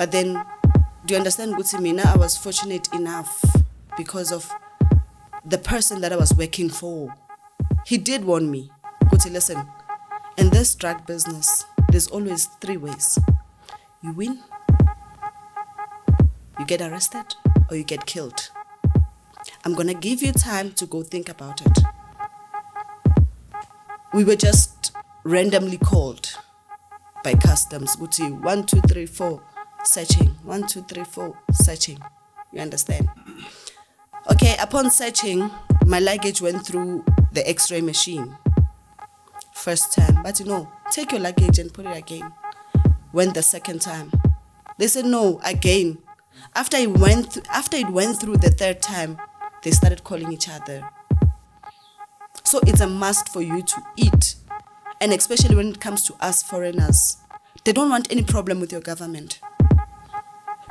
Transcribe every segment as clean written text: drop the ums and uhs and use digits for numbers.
But then, do you understand, Guti Mina? I was fortunate enough because of the person that I was working for. He did warn me. Guti, listen, in this drug business, there's always 3 ways. You win, you get arrested, or you get killed. I'm going to give you time to go think about it. We were just randomly called by customs. Guti, 1, 2, 3, 4, searching. 1, 2, 3, 4, searching. You understand? Okay, upon searching, my luggage went through the x-ray machine. First time. But take your luggage and put it again. Went the second time. They said no, again. After it went through the third time, they started calling each other. So it's a must for you to eat. And especially when it comes to us foreigners, they don't want any problem with your government.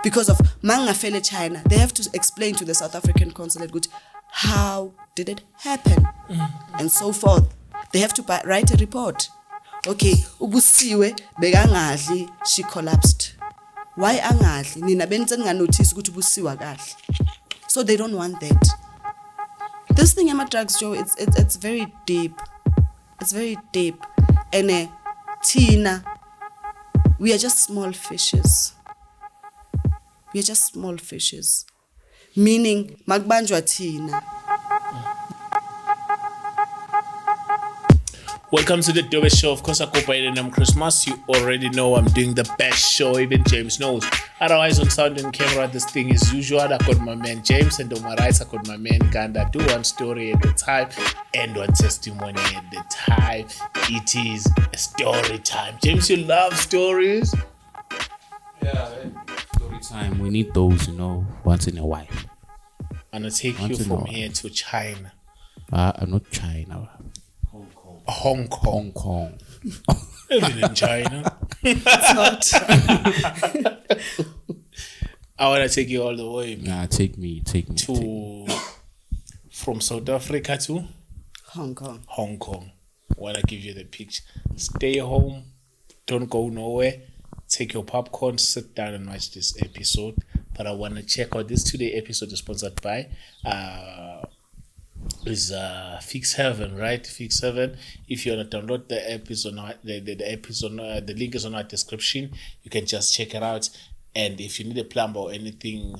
Because of Mangafele China, they have to explain to the South African consulate, how did it happen? And so forth. They have to write a report. Okay, Busisiwe bekangadli, she collapsed. Why angadli? Nina benze nganotice ukuthi Busisiwe akadli. So they don't want that. This thing Yama drugs, Joe, it's very deep. It's very deep. And Tina, we are just small fishes. We are just small fishes. Meaning, magbanjwa Tina. Welcome to the Dobe Show. Of course, I go by the name Christmas. You already know I'm doing the best show. Even James knows. Otherwise, on sound and camera, this thing is usual. I got my man James, and on my right, I got my man Ganda. Do one story at a time and one testimony at the time. It is a story time. James, you love stories? Yeah, story time. We need those, once in a while. I'm going to take you from here to China. Not China. Hong Kong. Even in China. It's not. I want to take you all the way. Yeah, take me. From South Africa to Hong Kong. I want to give you the picture. Stay home. Don't go nowhere. Take your popcorn. Sit down and watch this episode. But I want to check out this today episode is sponsored by Fix Heaven, right? Fix Heaven. If you want to download the episode, the link is on our description. You can just check it out. And if you need a plumber or anything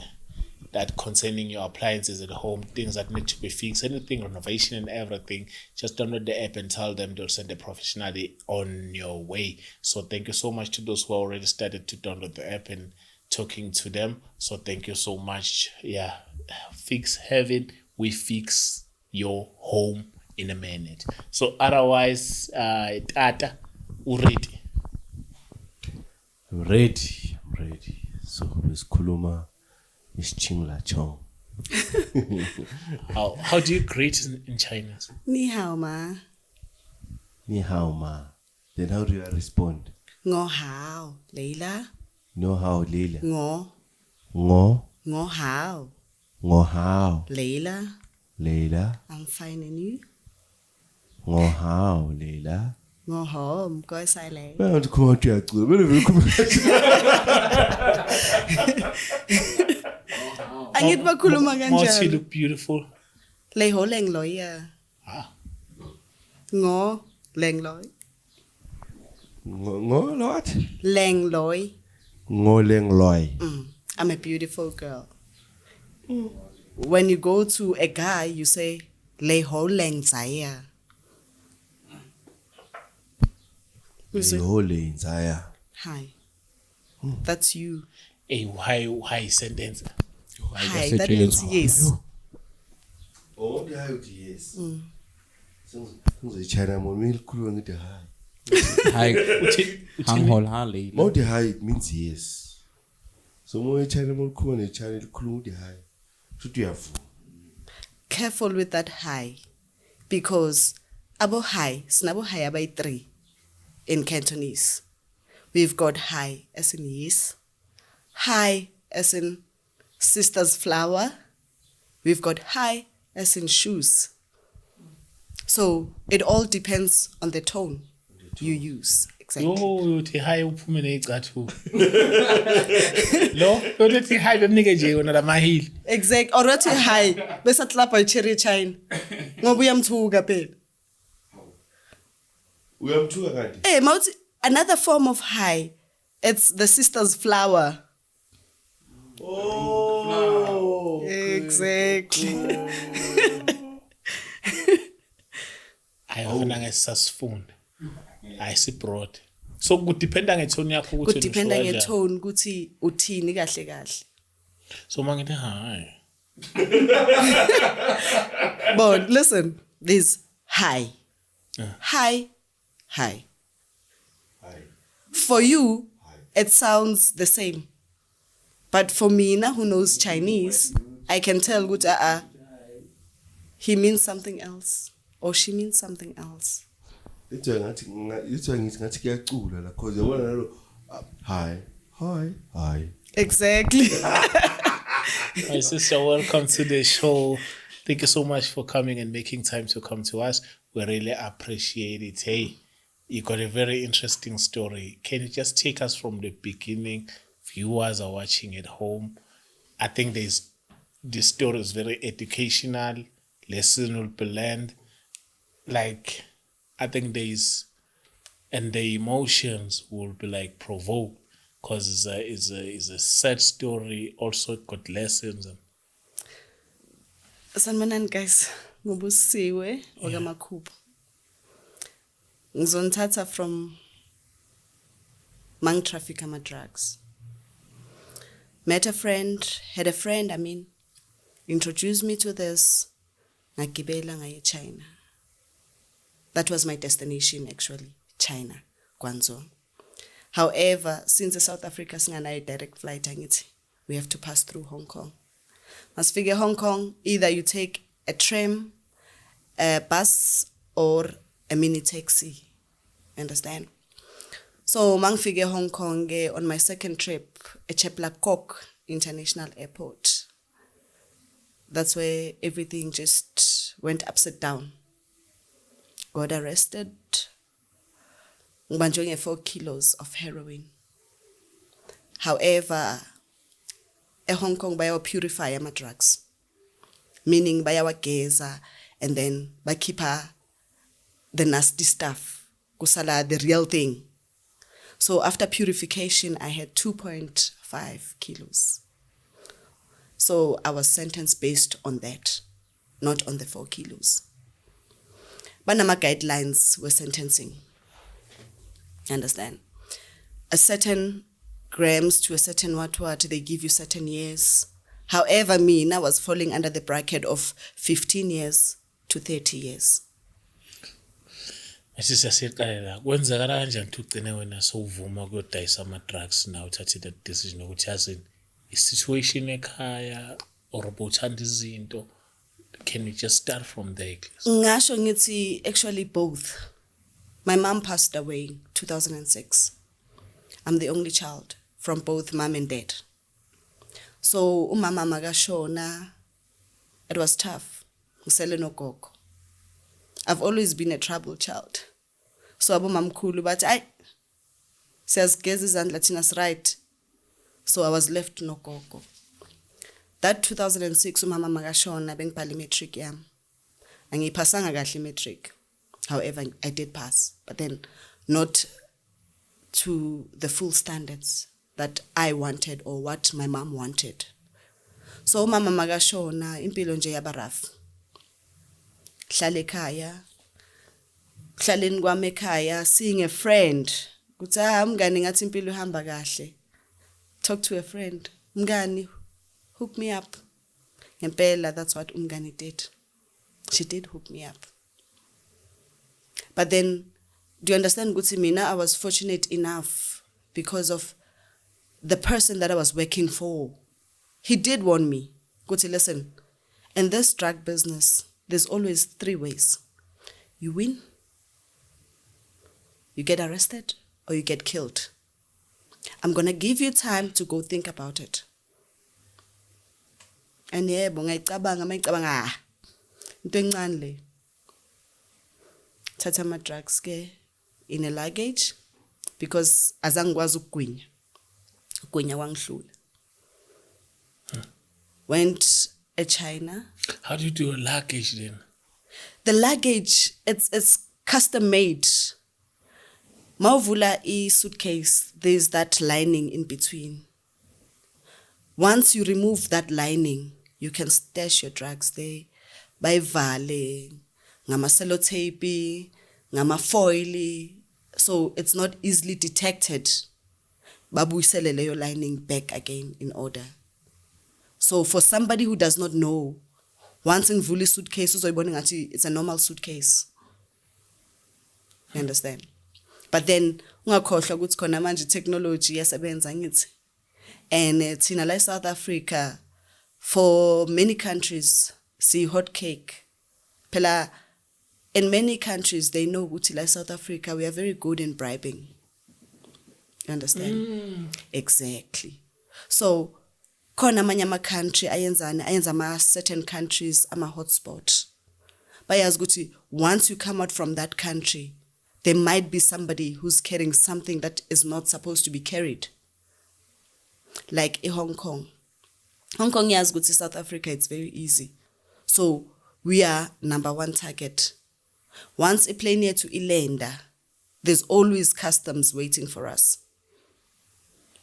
that concerning your appliances at home, things that need to be fixed, anything, renovation and everything, just download the app and tell them they'll send a professionally on your way. So thank you so much to those who already started to download the app and talking to them. So thank you so much. Yeah, Fix Heaven. We fix your home in a minute. So otherwise, Tata, ready? I'm ready. So Kuluma is Chingla Chong. How do you greet in Chinese? Ni hao ma. Ni hao ma. Then how do you respond? Ngo hao, Leila. No how Leila. Ngo hao. Leila. I'm fine, and you? Ngo how Leila. Ngo home, go silent. I want to come out here. Angit bakhuluma Most you kanjani? look beautiful. Leho lengloy ya. Ngo lengloy. Ngo what? Lengloy. Ngo leng loy. I'm a beautiful girl. When you go to a guy, you say leho leng zaya. You say, Holy Zaya. hi. That's you. A why sentence? Hi, that means yes. Oh, yes. So China will crew on the high. Hi. More the high it means yes. So more China will crew on the China crew the high. Should you have Careful with that hi. Because abo hi, snabo hi abai 3 in Cantonese. We've got hi as in yes. Hi as in sister's flower. We've got hi as in shoes. So it all depends on the tone you use. exactly. Yo, uthi high uphume necathu. Lo, uthi high bemnike nje wona lamahili. Exact. Or wathi high bese atlapa cherry chine. Ngoba uyamthuka phela. Uyamthuka kanti? Mawuthi another form of high. It's the sister's flower. Oh. Exactly. Ayona ngesasifunda. Ayisi broad. So kudependa ngetone yakho ukuthi Kudependa ngetone ukuthi uthini kahle kahle. So mangithi high. But listen, there's high. High. Hayi. For you, it sounds the same. But for Mina, who knows Chinese, I can tell ukuthi he means something else or she means something else. It's ngathi ngathi kuyacula la cause yabona nalo hi. Exactly. My sister, welcome to the show. Thank you so much for coming and making time to come to us. We really appreciate it. Hey, you got a very interesting story. Can you just take us from the beginning? Viewers are watching at home. I think this story is very educational. Lesson will be learned. Like, I think and the emotions will be like provoked because it's a sad story. Also got lessons. Sanibonani guys, ngubusisiwe okaMakhupho. Ngizonithatha from mang traffic ama drugs. Had a friend, introduced me to this, ngagibela ngaye China. That was my destination actually, China, Guangzhou. However, since the South Africa singanayo direct flight angithi, we have to pass through Hong Kong. Must figure Hong Kong, either you take a tram, a bus, or a mini taxi. Understand? So, mang figure Hong Kong on my second trip, Kok International Airport. That's where everything just went upside down. Got arrested. Ngibanjwe 4 kilos of heroin. However, Hong Kong purify ama drugs, meaning bayawageza and then bakhipha the nasty stuff, kusala the real thing. So after purification, I had 2.5 kilos. So I was sentenced based on that, not on the 4 kilos. Banama guidelines were sentencing. Understand? A certain grams to a certain what, they give you certain years. However, I was falling under the bracket of 15 years to 30 years. Sisiyasiqalela kwenzakala kanjani ukuthi ugcine wena sowuvuma ukuyodayisa ama drugs na uthathe that decision ukuthi yazi i-situation ekhaya or ubuthanda izinto? Can you just start from there, please? Ngasho ngithi actually both. My mom passed away 2006. I'm the only child from both mom and dad. So umama makashona, it was tough. Ngisele nogogo. I've always been a troubled child. So abomamkhulu bathi ay siyazigeza izandla thina right. So I was left nogogo. That 2006 umama makashona bengibhala imatric yami. Angiyiphasanga kahle imatric. However, I did pass, but then not to the full standards that I wanted or what my mom wanted. So umama makashona impilo nje yaba rough. Hlale ekhaya. Hlaleni kwami ekhaya, seeing a friend. Kuthi mngani ngathi impilo ihamba kahle. Talk to a friend. Mngani, hook me up. Ngempela, that's what umngani did. She did hook me up. But then, do you understand, Guti Mina? I was fortunate enough because of the person that I was working for. He did warn me. Guti, listen, in this drug business, there's always 3 ways. You win, you get arrested, or you get killed. I'm going to give you time to go think about it. And yeah, ngayicabanga into encane le. Thatha ama drugs ke in a luggage, because azangikwazi ukugwinya kwangihlula. Went to China. How do you do your luggage then? The luggage, it's custom made. Mawuvula suitcase, there's that lining in between. Once you remove that lining, you can stash your drugs there. Bayivale, ngama sellotape, ngama foil, so it's not easily detected. Babuyisele leyo lining back again in order. So for somebody who does not know, once in Vuli suitcase, it's a normal suitcase. You understand? But then, ungakhohlwa ukuthi khona manje technology yasebenza ngithi. And thina la South Africa, for many countries, see hot cake. Phela, in many countries, they know ukuthi la South Africa, we are very good in bribing. You understand? Exactly. So, khona amanye ama-country ayenza ama-certain countries ama-hotspot. Bayazi ukuthi once you come out from that country, there might be somebody who's carrying something that is not supposed to be carried. Like in Hong Kong. Hong Kong yazi ukuthi South Africa, it's very easy. So we are number one target. Once a plane here to ilenda, there's always customs waiting for us.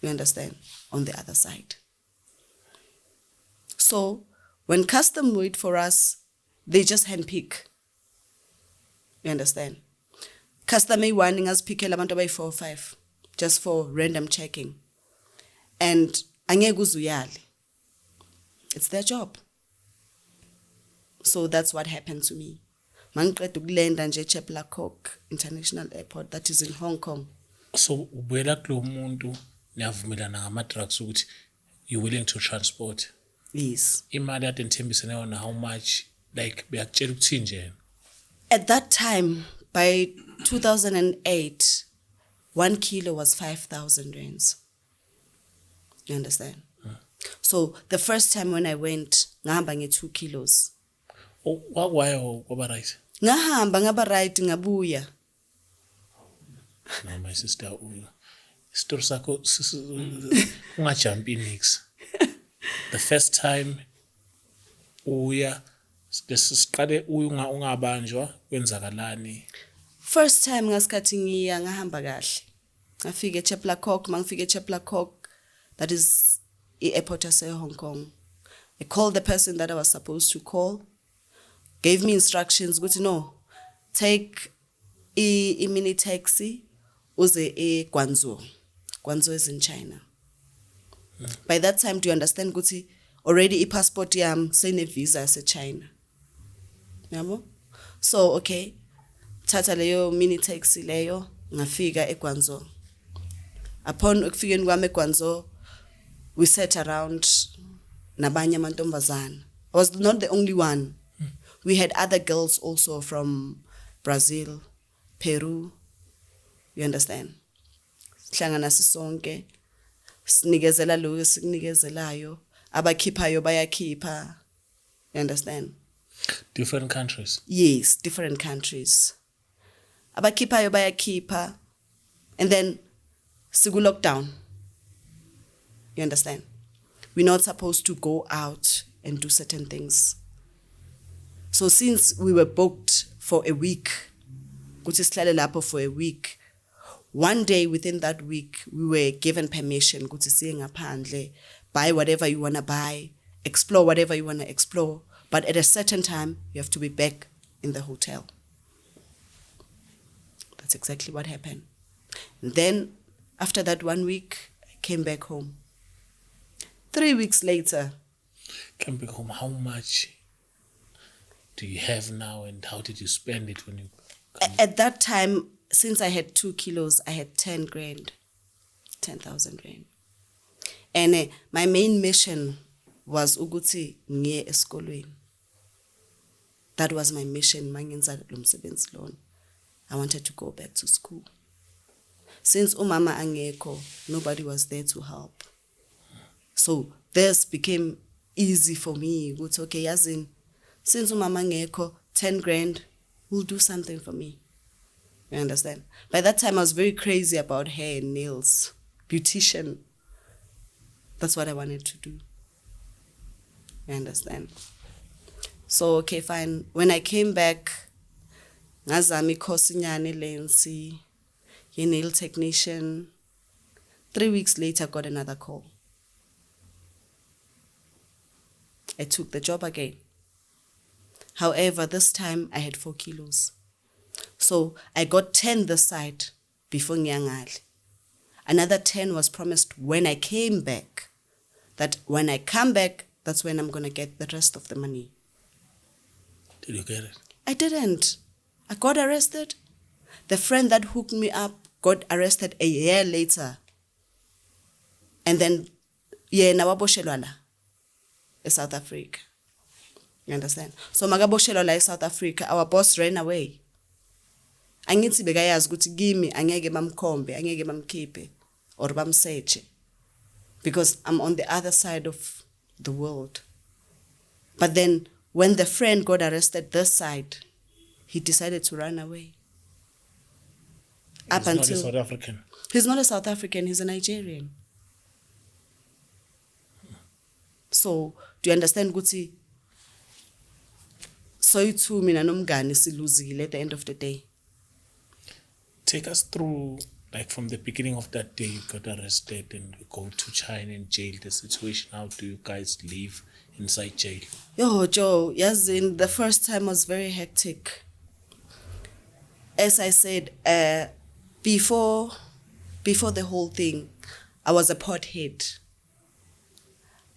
You understand? On the other side. So when custom wait for us, they just handpick. You understand? Custom A1 ngaziphikhela abantu abayi-4 or 5 just for random checking. And angeke uzuyale. It's their job. So that's what happened to me. Mangiqeda ukulanda nje Capitec International Airport, that is in Hong Kong. So ubuyela kulo muntu niyavumelana ngama-drugs ukuthi you're willing to transport. Yes. Imali ade nithembisene yona how much, like beyakutshela ukuthi nje? At that time, by 2008, 1 kilo was 5,000 rands. You understand? So the first time when I went, ngahamba nge 2 kilos. Oh, why kwaba right? Ngahamba ngaba right ngabuya. No, my sister, story sakho ungajump next. The first time uya siqale ungabanjwa kwenzakalani? First time ngasikhathi ngiya ngahamba kahle. Ngafika eCapitec, mangifika eCapitec, that is airport yase Hong Kong. I called the person that I was supposed to call. Gave me instructions, go to no, take a mini taxi, uze Guangzhou. Guangzhou is in China. By that time, do you understand, Guti? Already a passport yam saying a visa as a China. Yabo? So, okay. Tata leyo mini taxi leyo, ngafika Guangzhou. Upon ukufika kwami Guangzhou, we sat around nabanye amantombazana. I was not the only one. We had other girls also from Brazil, Peru. You understand? Sihlangana sisonke, sinikezela lo sikunikezelayo, abakhiphayo bayakhipha. You understand? Different countries. Yes, different countries. Abakhiphayo bayakhipha, and then sigu lockdown. You understand? We're not supposed to go out and do certain things. So since we were booked for a week, kuthi sihlale lapho for a week, one day within that week, we were given permission kuthi siye ngaphandle, buy whatever you want to buy, explore whatever you want to explore, but at a certain time, you have to be back in the hotel. That's exactly what happened. And then, after that 1 week, I came back home. 3 weeks later. Came back home, how much do you have now and how did you spend it when you come? At that time, since I had 2 kilos, I had 10 grand, 10,000 rand. And my main mission was ukuthi ngiye esikolweni. That was my mission, mangenza lo msebenzi lona. I wanted to go back to school. Since umama angekho, nobody was there to help. So this became easy for me. Ukuthi okay, yazini, since umama angekho, 10 grand will do something for me. You understand? By that time, I was very crazy about hair and nails. Beautician. That's what I wanted to do. You understand? So, okay, fine. When I came back, ngazami khosinyane lensi, ye nail technician. 3 weeks later, I got another call. I took the job again. However, this time I had 4 kilos. So I got 10 this side before Nyangali. Another 10 was promised when I came back. That when I come back, that's when I'm going to get the rest of the money. Did you get it? I didn't. I got arrested. The friend that hooked me up got arrested a year later. And then, nawaboshelwala in South Africa. You understand? So magaboshelwala in South Africa, our boss ran away. Angithi bekayazi ukuthi kimi angeke bamkhombe, angeke bamkhiphe or bamseche. Because I'm on the other side of the world. But then when the friend got arrested this side, he decided to run away. He's not a South African. He's not a South African, he's a Nigerian. So, do you understand ukuthi soyithu mina nomngane siluzile at the end of the day? Take us through, like from the beginning of that day you got arrested and you go to China and jail, the situation. How do you guys live inside jail? Yo, Joe, yazin, the first time was very hectic. As I said, before the whole thing, I was a pothead.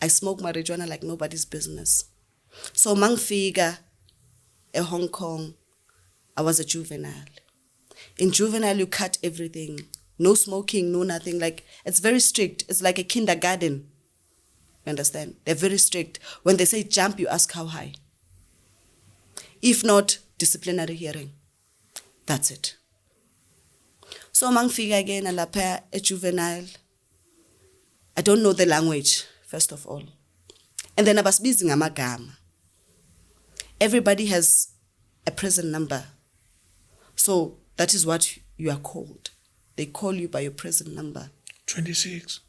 I smoked marijuana like nobody's business. So mangfika in Hong Kong, I was a juvenile. In juvenile, you cut everything. No smoking, no nothing. Like, it's very strict. It's like a kindergarten. You understand? They're very strict. When they say jump, you ask how high. If not, disciplinary hearing. That's it. So mangfika again, alapha a juvenile. I don't know the language, first of all. And then abasibizi ngamagama. Everybody has a prison number. So that is what you are called. They call you by your prison number. 26.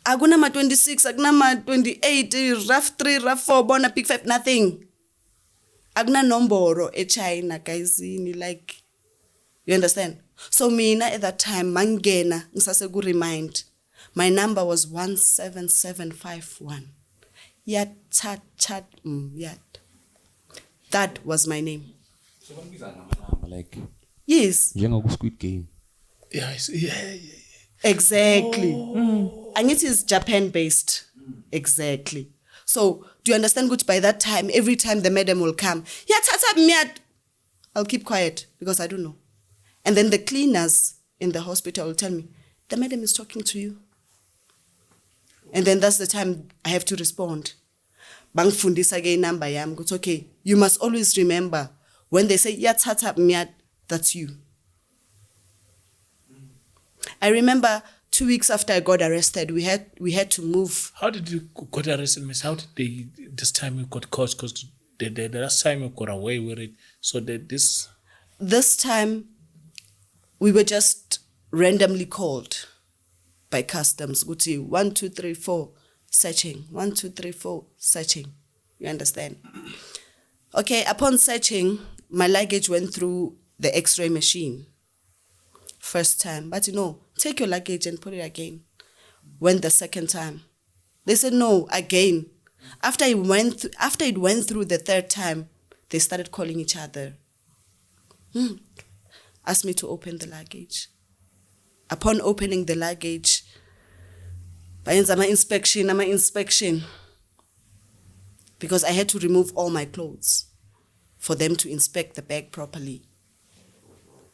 Akunama 26, akunama 28, rough 3, rough 4, bona big 5, nothing. Aguna nomboro e China, guys, like, you understand? So mina at that time, mangena, ngisasegu remind, my number was 17751. Yat, chat, yat. That was my name. So what is that number like? Yes. Squid Game. Yeah, yeah. Exactly. And it is Japan-based. Exactly. So, do you understand, good? By that time, every time the madam will come, I'll keep quiet because I don't know. And then the cleaners in the hospital will tell me, the madam is talking to you. And then that's the time I have to respond. Bangfundisa again number yam. It's okay. You must always remember when they say that's you. I remember 2 weeks after I got arrested, we had to move. How did you got arrested, miss? How did they this time you got caught? Because the last time you got away with it. So this time we were just randomly called by customs. Guti 1, 2, 3, 4 searching. 1, 2, 3, 4 searching. You understand? Okay, upon searching, my luggage went through the X-ray machine. First time, but take your luggage and put it again. Went the second time. They said no, again. After it went through the third time, they started calling each other. Asked me to open the luggage. Upon opening the luggage, bayenza ama inspection, because I had to remove all my clothes for them to inspect the bag properly.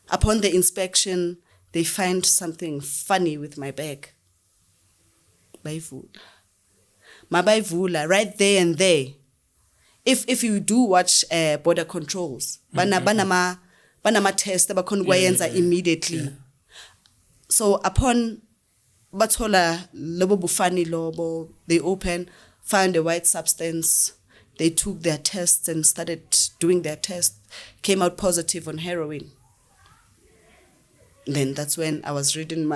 Upon the inspection, they find something funny with my bag. Mabayivula, right there and there. If you do watch border controls, banama test abakhona immediately. Yeah. So upon bathola lobo bufani lobo, they open, found a white substance. They took their tests and started doing their test. Came out positive on heroin. Then that's when I was reading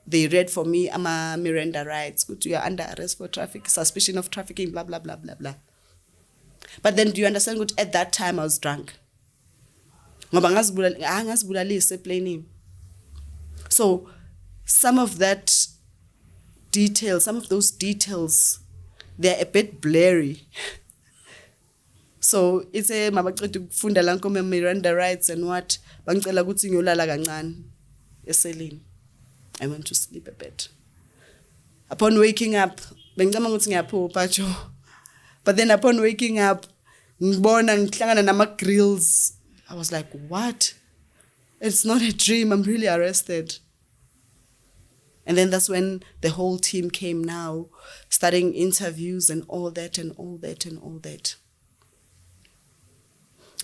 they read for me, ama Miranda rights, you are under arrest for suspicion of trafficking, blah, blah, blah, blah, blah. But then do you understand what at that time I was drunk? Ngoba ngazibulalisa eplane. So some of those details, they're a bit blurry. So it's a mabaqeda ukufunda la nkome Miranda rights and what bangicela ukuthi ngiyolala kancane eselini. I went to sleep a bit. Upon waking up, bengicama ukuthi ngiyaphupha jo. But then upon waking up, ngibona ngihlangana nama grills. I was like, what? It's not a dream. I'm really arrested. And then that's when the whole team came now, starting interviews and all that and all that and all that.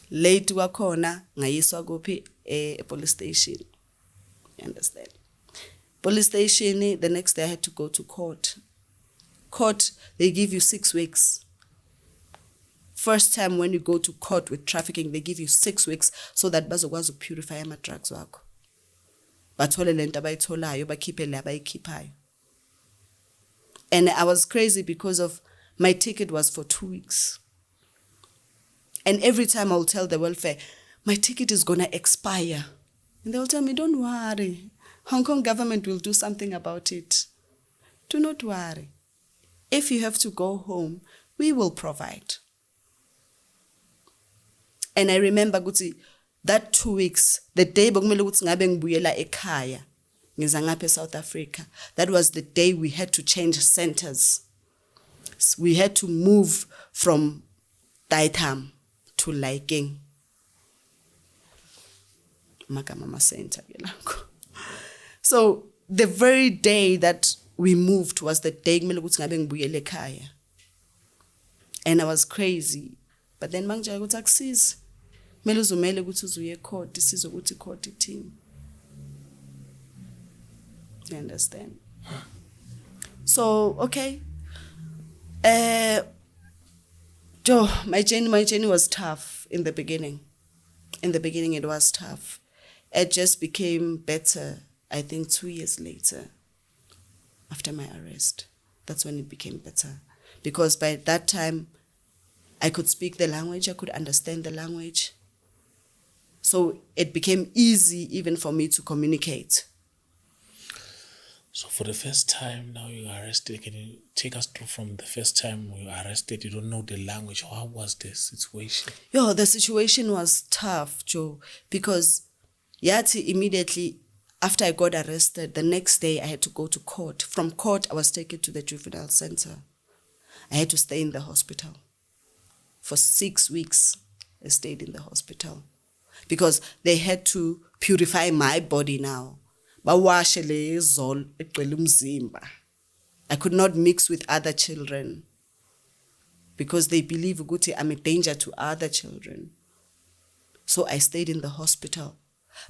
Late wakhona ngayiswa kuphi police station. You understand? Police station, the next day I had to go to court. Court, they give you 6 weeks. First time when you go to court with trafficking, they give you 6 weeks so that bazokwazi ukupurify ama drugs wakho. Bathole lento abayitholayo bakhiphe le abayikhiphayo. And I was crazy because of my ticket was for 2 weeks. And every time I will tell the welfare, my ticket is gonna expire. And they'll tell me, don't worry. Hong Kong government will do something about it. Do not worry. If you have to go home, we will provide. And I remember ukuthi that 2 weeks, the day bekumele ukuthi ngabe ngibuyela ekhaya, ngiza ngapha eSouth Africa, that was the day we had to change centers. We had to move from Taitam to Laikeng. Makamama Center. So the very day that we moved was the day kumele ukuthi ngabe ngibuyele ekhaya. And I was crazy. But then mangijaya ukuthi akusizi. Kumele uzumele ukuthi uzuye court, sizokuthi court ithini. You understand? So, okay. Joe, my journey was tough in the beginning. In the beginning it was tough. It just became better, I think 2 years later, after my arrest. That's when it became better. Because by that time, I could speak the language, I could understand the language. So it became easy even for me to communicate. So for the first time now you were arrested, can you take us through from the first time you were arrested, you don't know the language, how was the situation? The situation was tough, Joe, because Yati immediately after I got arrested, the next day I had to go to court. From court, I was taken to the juvenile center. I had to stay in the hospital. For 6 weeks, I stayed in the hospital because they had to purify my body now. I could not mix with other children because they believe Guti I'm a danger to other children. So I stayed in the hospital.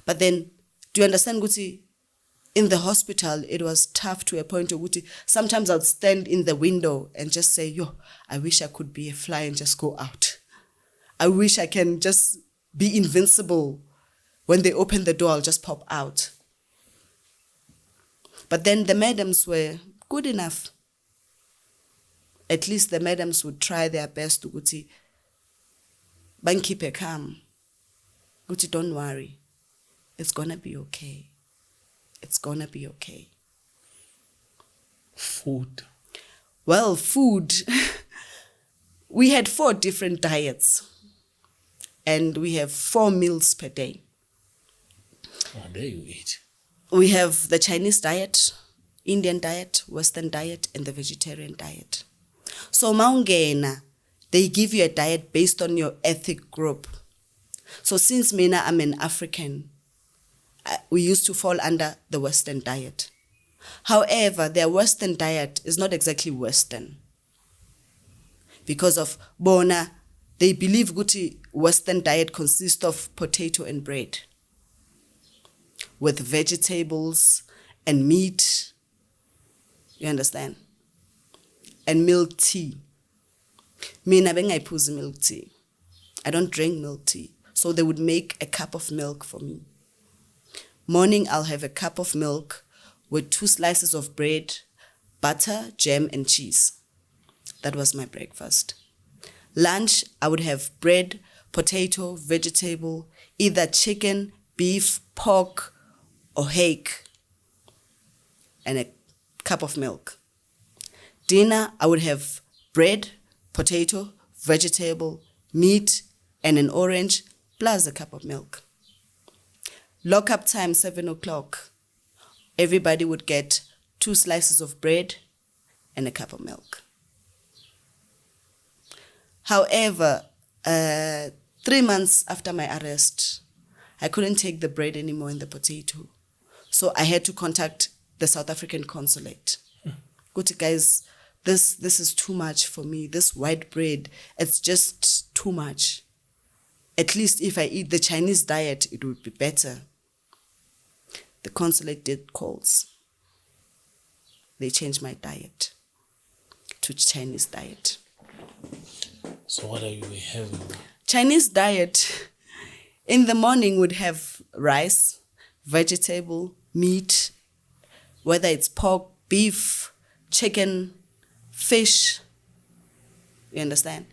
But then, do you understand, Guti? In the hospital, it was tough to a point where Guti, sometimes I'd stand in the window and just say, I wish I could be a fly and just go out. I wish I can just be invincible. When they open the door, I'll just pop out. But then the madams were good enough. At least the madams would try their best to Guti, keep a calm. Guti, don't worry. It's gonna be okay. It's gonna be okay. Food. Well, food. We had 4 different diets. And we have 4 meals per day. What day you eat? We have the Chinese diet, Indian diet, Western diet, and the vegetarian diet. So maungena, they give you a diet based on your ethnic group. So since Mina, I'm an African, we used to fall under the Western diet. However, their Western diet is not exactly Western. Because of Bona, they believe Guti Western diet consists of potato and bread with vegetables and meat. You understand? And milk tea. Mina bengayiphuzi milk tea. I don't drink milk tea. So they would make a cup of milk for me. Morning, I'll have a cup of milk with 2 slices of bread, butter, jam, and cheese. That was my breakfast. Lunch, I would have bread, potato, vegetable, either chicken, beef, pork, or hake, and a cup of milk. Dinner, I would have bread, potato, vegetable, meat, and an orange, plus a cup of milk. Lock-up time, 7 o'clock. Everybody would get 2 slices of bread and a cup of milk. However, 3 months after my arrest, I couldn't take the bread anymore and the potato. So I had to contact the South African consulate. Good guys, this is too much for me. This white bread, it's just too much. At least if I eat the Chinese diet, it would be better. The consulate did calls. They changed my diet to Chinese diet. So what are you having? Chinese diet in the morning would have rice, vegetable, meat, whether it's pork, beef, chicken, fish. You understand?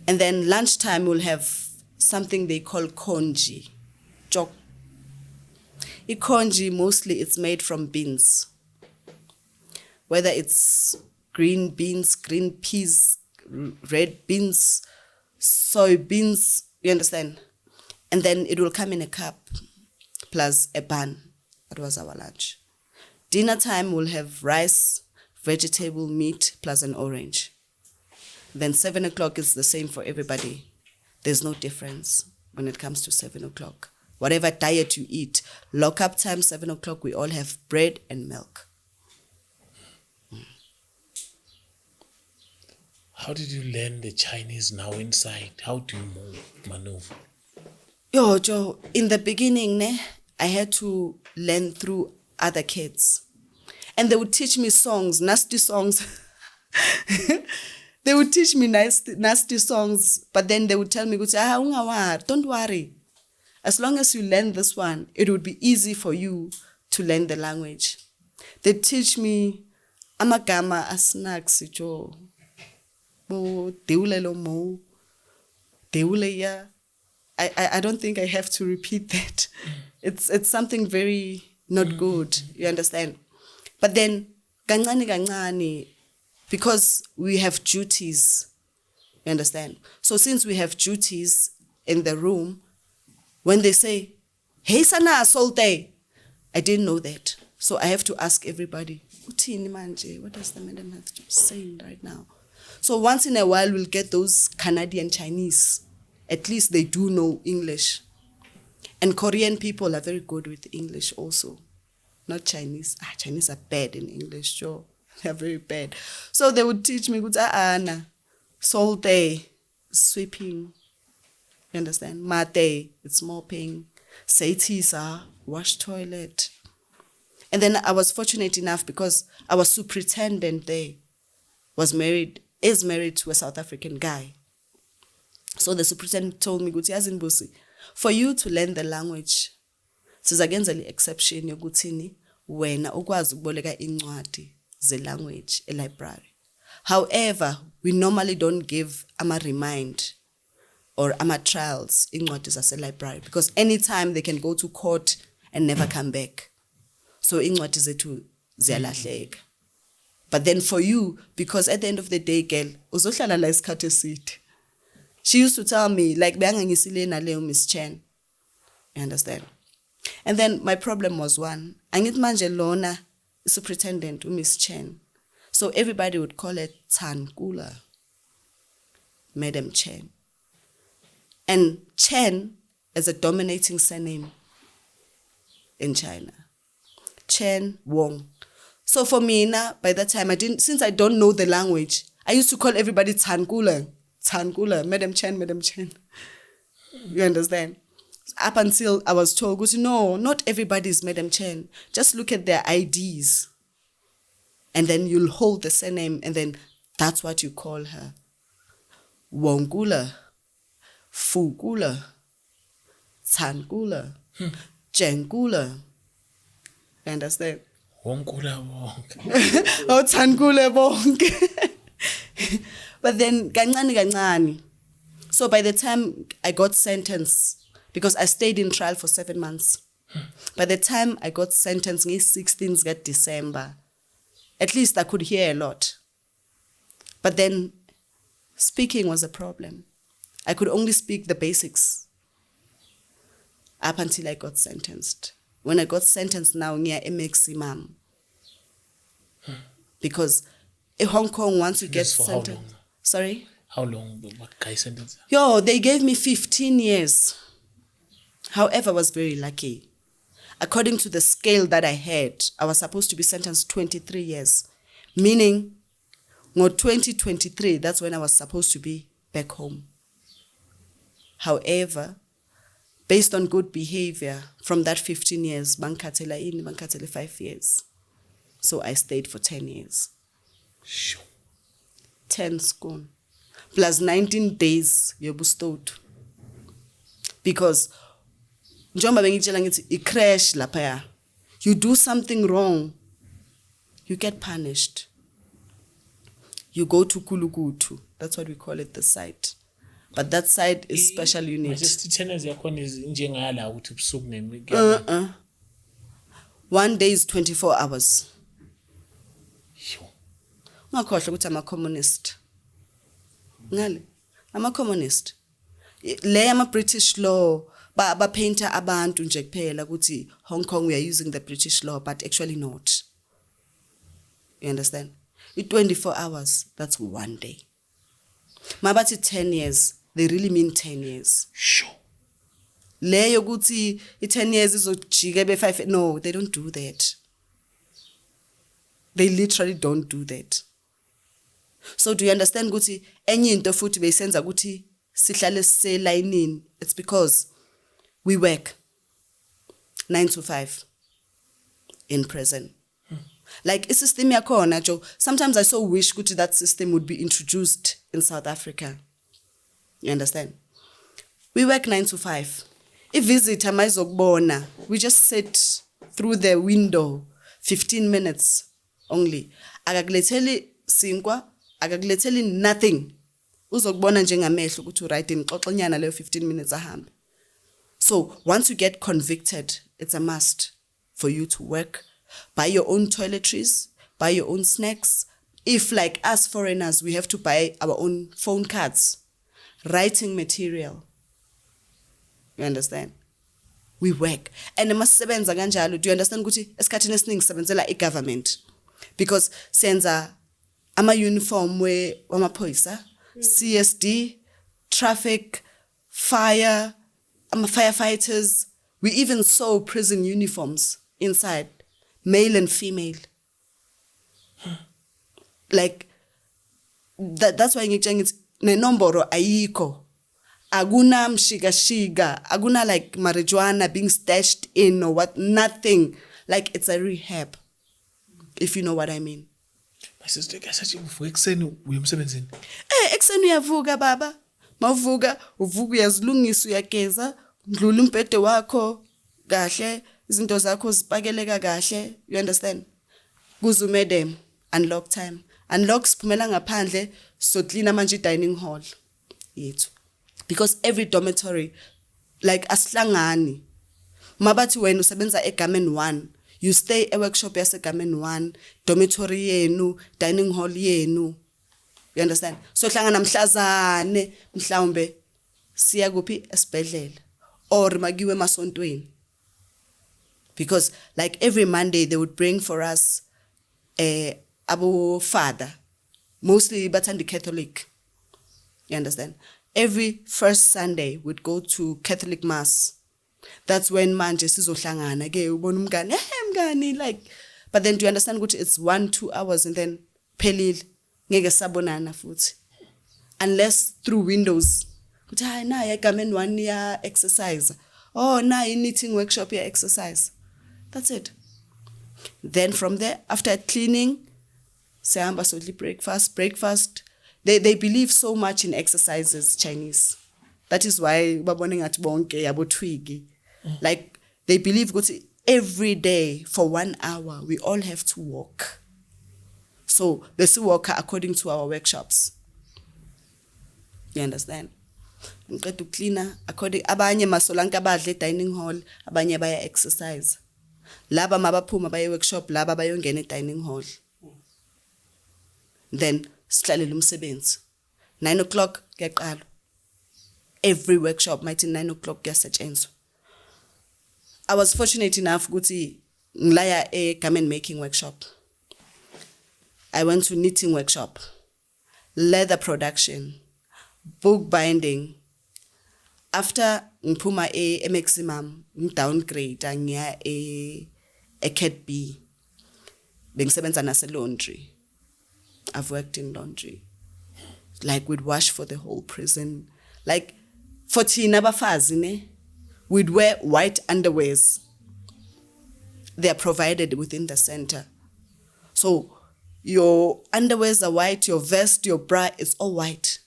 And then lunchtime we'll have something they call congee. Chok. Congee, mostly it's made from beans. Whether it's green beans, green peas, red beans, soybeans, you understand? And then it will come in a cup plus a bun. That was our lunch. Dinner time we'll have rice, vegetable, meat, plus an orange. Then 7 o'clock is the same for everybody. There's no difference when it comes to 7 o'clock. Whatever diet you eat, lock-up time, 7 o'clock, we all have bread and milk. How did you learn the Chinese now inside? How do you maneuver? Joe, in the beginning, I had to learn through other kids. And they would teach me songs, nasty songs. They would teach me nasty songs, but then they would tell me, don't worry. As long as you learn this one, it would be easy for you to learn the language. They teach me amagama asnaks, Joe. I don't think I have to repeat that. It's something very not good, you understand? But then, kancane, because we have duties, you understand? So since we have duties in the room, when they say, hey sana solte, I didn't know that. So I have to ask everybody, Utini manje, what does the madam have to say right now? So once in a while, we'll get those Canadian Chinese. At least they do know English. And Korean people are very good with English also. Not Chinese. Chinese are bad in English, sure. They're very bad. So they would teach me, solte, sweeping. You understand? Mate, it's mopping. Seitisa, wash toilet. And then I was fortunate enough because our superintendent there is married to a South African guy. So the superintendent told me, Busi, for you to learn the language, sizagenza the exception yokuthini wena ukwazi ukuboleka incwadi ze language e library. However, we normally don't give remind or trials incwadi zase library because anytime they can go to court and never come back. So incwadi zethu ziyalahleka. But then for you, because at the end of the day, girl, uzohlala la isikhathi eside. She used to tell me, like, beyangangisile na leo Miss Chen. You understand? And then my problem was one. Angit manje lona, superintendent, Miss Chen. So everybody would call it Tankula, Madam Chen. And Chen is a dominating surname in China. Chen Wong. So for me, by that time, since I don't know the language, I used to call everybody Tankula, Madam Chen, Madam Chen. You understand? Up until I was told, no, not everybody is Madam Chen. Just look at their IDs. And then you'll hold the surname, and then that's what you call her. Wongula, Fugula, Tankula, Jengula. You understand? Wonkula bonke. Awuthankule bonke. But then kancane. So by the time I got sentenced, because I stayed in trial for 7 months. By the time I got sentenced on 16th December, at least I could hear a lot. But then speaking was a problem. I could only speak the basics up until I got sentenced. When I got sentenced now, near a maximum. Because in Hong Kong, once you get For how sentenced... long? Sorry? How long? What guy sentence? They gave me 15 years. However, I was very lucky. According to the scale that I had, I was supposed to be sentenced 23 years. Meaning, in 2023, that's when I was supposed to be back home. However, based on good behavior, from that 15 years, bankatela 5 years. So I stayed for 10 years. Sure. 10 school. Plus 19 days yobustowed. Because njengoba bengitshela ngithi I-crash lapha, you do something wrong, you get punished. You go to Kulukutu. That's what we call it, the site. But that site is special unit. Just 10 years yakhona njengala ukuthi ubusuku nemini. 1 day is 24 hours. Sure. Ungakhohlwa ukuthi ama-communist. Ngale, ama-communist. Le ama-British law, ba-painter abantu nje kuphela ukuthi Hong Kong we are using the British law, but actually not. You understand? 24 hours, that's 1 day. Mabathi 10 years, they really mean 10 years. Sure. Leyo ukuthi 10 years izojika be 5. No, they don't do that. They literally don't do that. So do you understand ukuthi enye into futhi beyisenza ukuthi sihlale siselayinini? It's because we work 9 to 5 in prison. Like, a system yakhona, Joe. Sometimes I so wish that system would be introduced in South Africa. You understand? We work 9 to 5. If visitor maizokubona, we just sit through the window 15 minutes only. Akakuletheli sinkwa, akakuletheli nothing. Uzokubona njengamehlo ukuthi right in xoxonyana leyo 15 minutes ahambe. So once you get convicted, it's a must for you to work. Buy your own toiletries, buy your own snacks. If, like us foreigners, we have to buy our own phone cards, writing material. You understand? We work. And masisebenza kanjalo. Do you understand ukuthi esikhathini esiningi sisebenzela i-government? Because senza ama-uniform wamaphoyisa, CSD, traffic, fire, firefighters. We even sew prison uniforms inside. Male and female. Like, that's why it's nenomboro ayiko. Aguna mshiga. Aguna like marijuana being stashed in or what, nothing. Like, it's a rehab. If you know what I mean. My sister, guys, said you ekuseni uyemsebenzini. Ekuseni uyavuka baba. Mawuvuka, uvuka uyazilungisa uyageza, ndlula umbhede wakho kahle. Izinto zakho zipakeleka kahle, you understand? Kuzume them, unlock time. Unlock siphumela ngaphandle, so clean manje dining hall yethu. Because every dormitory, like asihlangani. Mabathi wena usebenza eGarmen 1, you stay a workshop yaseGarmen 1, dormitory yenu, dining hall yenu. You understand? So hlangana mhlazane, mhlawumbe siya kuphi esibhedlela or magiwe emasontweni. Because like every Monday they would bring for us Abu Father, mostly Batandi Catholic. You understand? Every first Sunday we'd go to Catholic Mass. That's when manje sizohlangana ke ubona umngani like, but then do you understand ukuthi it's 1-2 hours and then phelile ngeke sabonana futhi unless through windows ukuthi hayi na eGarmen 1 ya exercise, oh na knitting workshop ya exercise. That's it. Then from there, after cleaning, sehamba sodli breakfast. They believe so much in exercises, Chinese. That is why babone ngathi bonke yabo twigi. Like, they believe ukuthi every day for 1 hour, we all have to walk. So the walk according to our workshops. You understand? Ngiqeda ukucleana according abanye masolanke abadle dining hall, abanye baya exercise. Laba mabaphuma baye workshop, laba bayongena dining hall. Then sihlalela umsebenzi. 9 o'clock kuyaqala. Every workshop might 9 o'clock kuyasetshenzwa. I was fortunate enough ukuthi ngilaya a garment making workshop. I went to knitting workshop, leather production, book binding. After ngiphuma a maximum, downgrade ngiya a cat B. Bengisebenza nase laundry. I've worked in laundry. Like we'd wash for the whole prison. Like 14 abafazi ne, we'd wear white underwears. They are provided within the center. So your underwears are white, your vest, your bra, it's all white.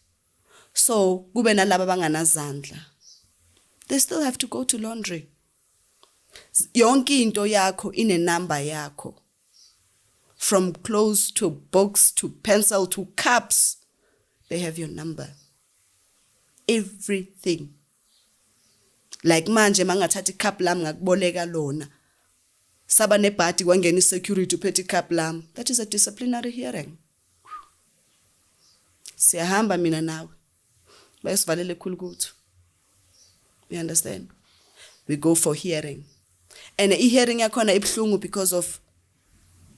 So kube nalaba banganazandla. They still have to go to laundry. Yonke into yakho ine number yakho. From clothes to books to pencil to cups, they have your number. Everything. Like manje mangathathi cup lam ngakuboleka lona. Saba nebhadi kwangena security uphethe cup lam. That is a disciplinary hearing. Siyahamba mina nawe. Bayasivalele khulu kuthu. You understand? We go for hearing. And hearing yakhona ibhlungu because of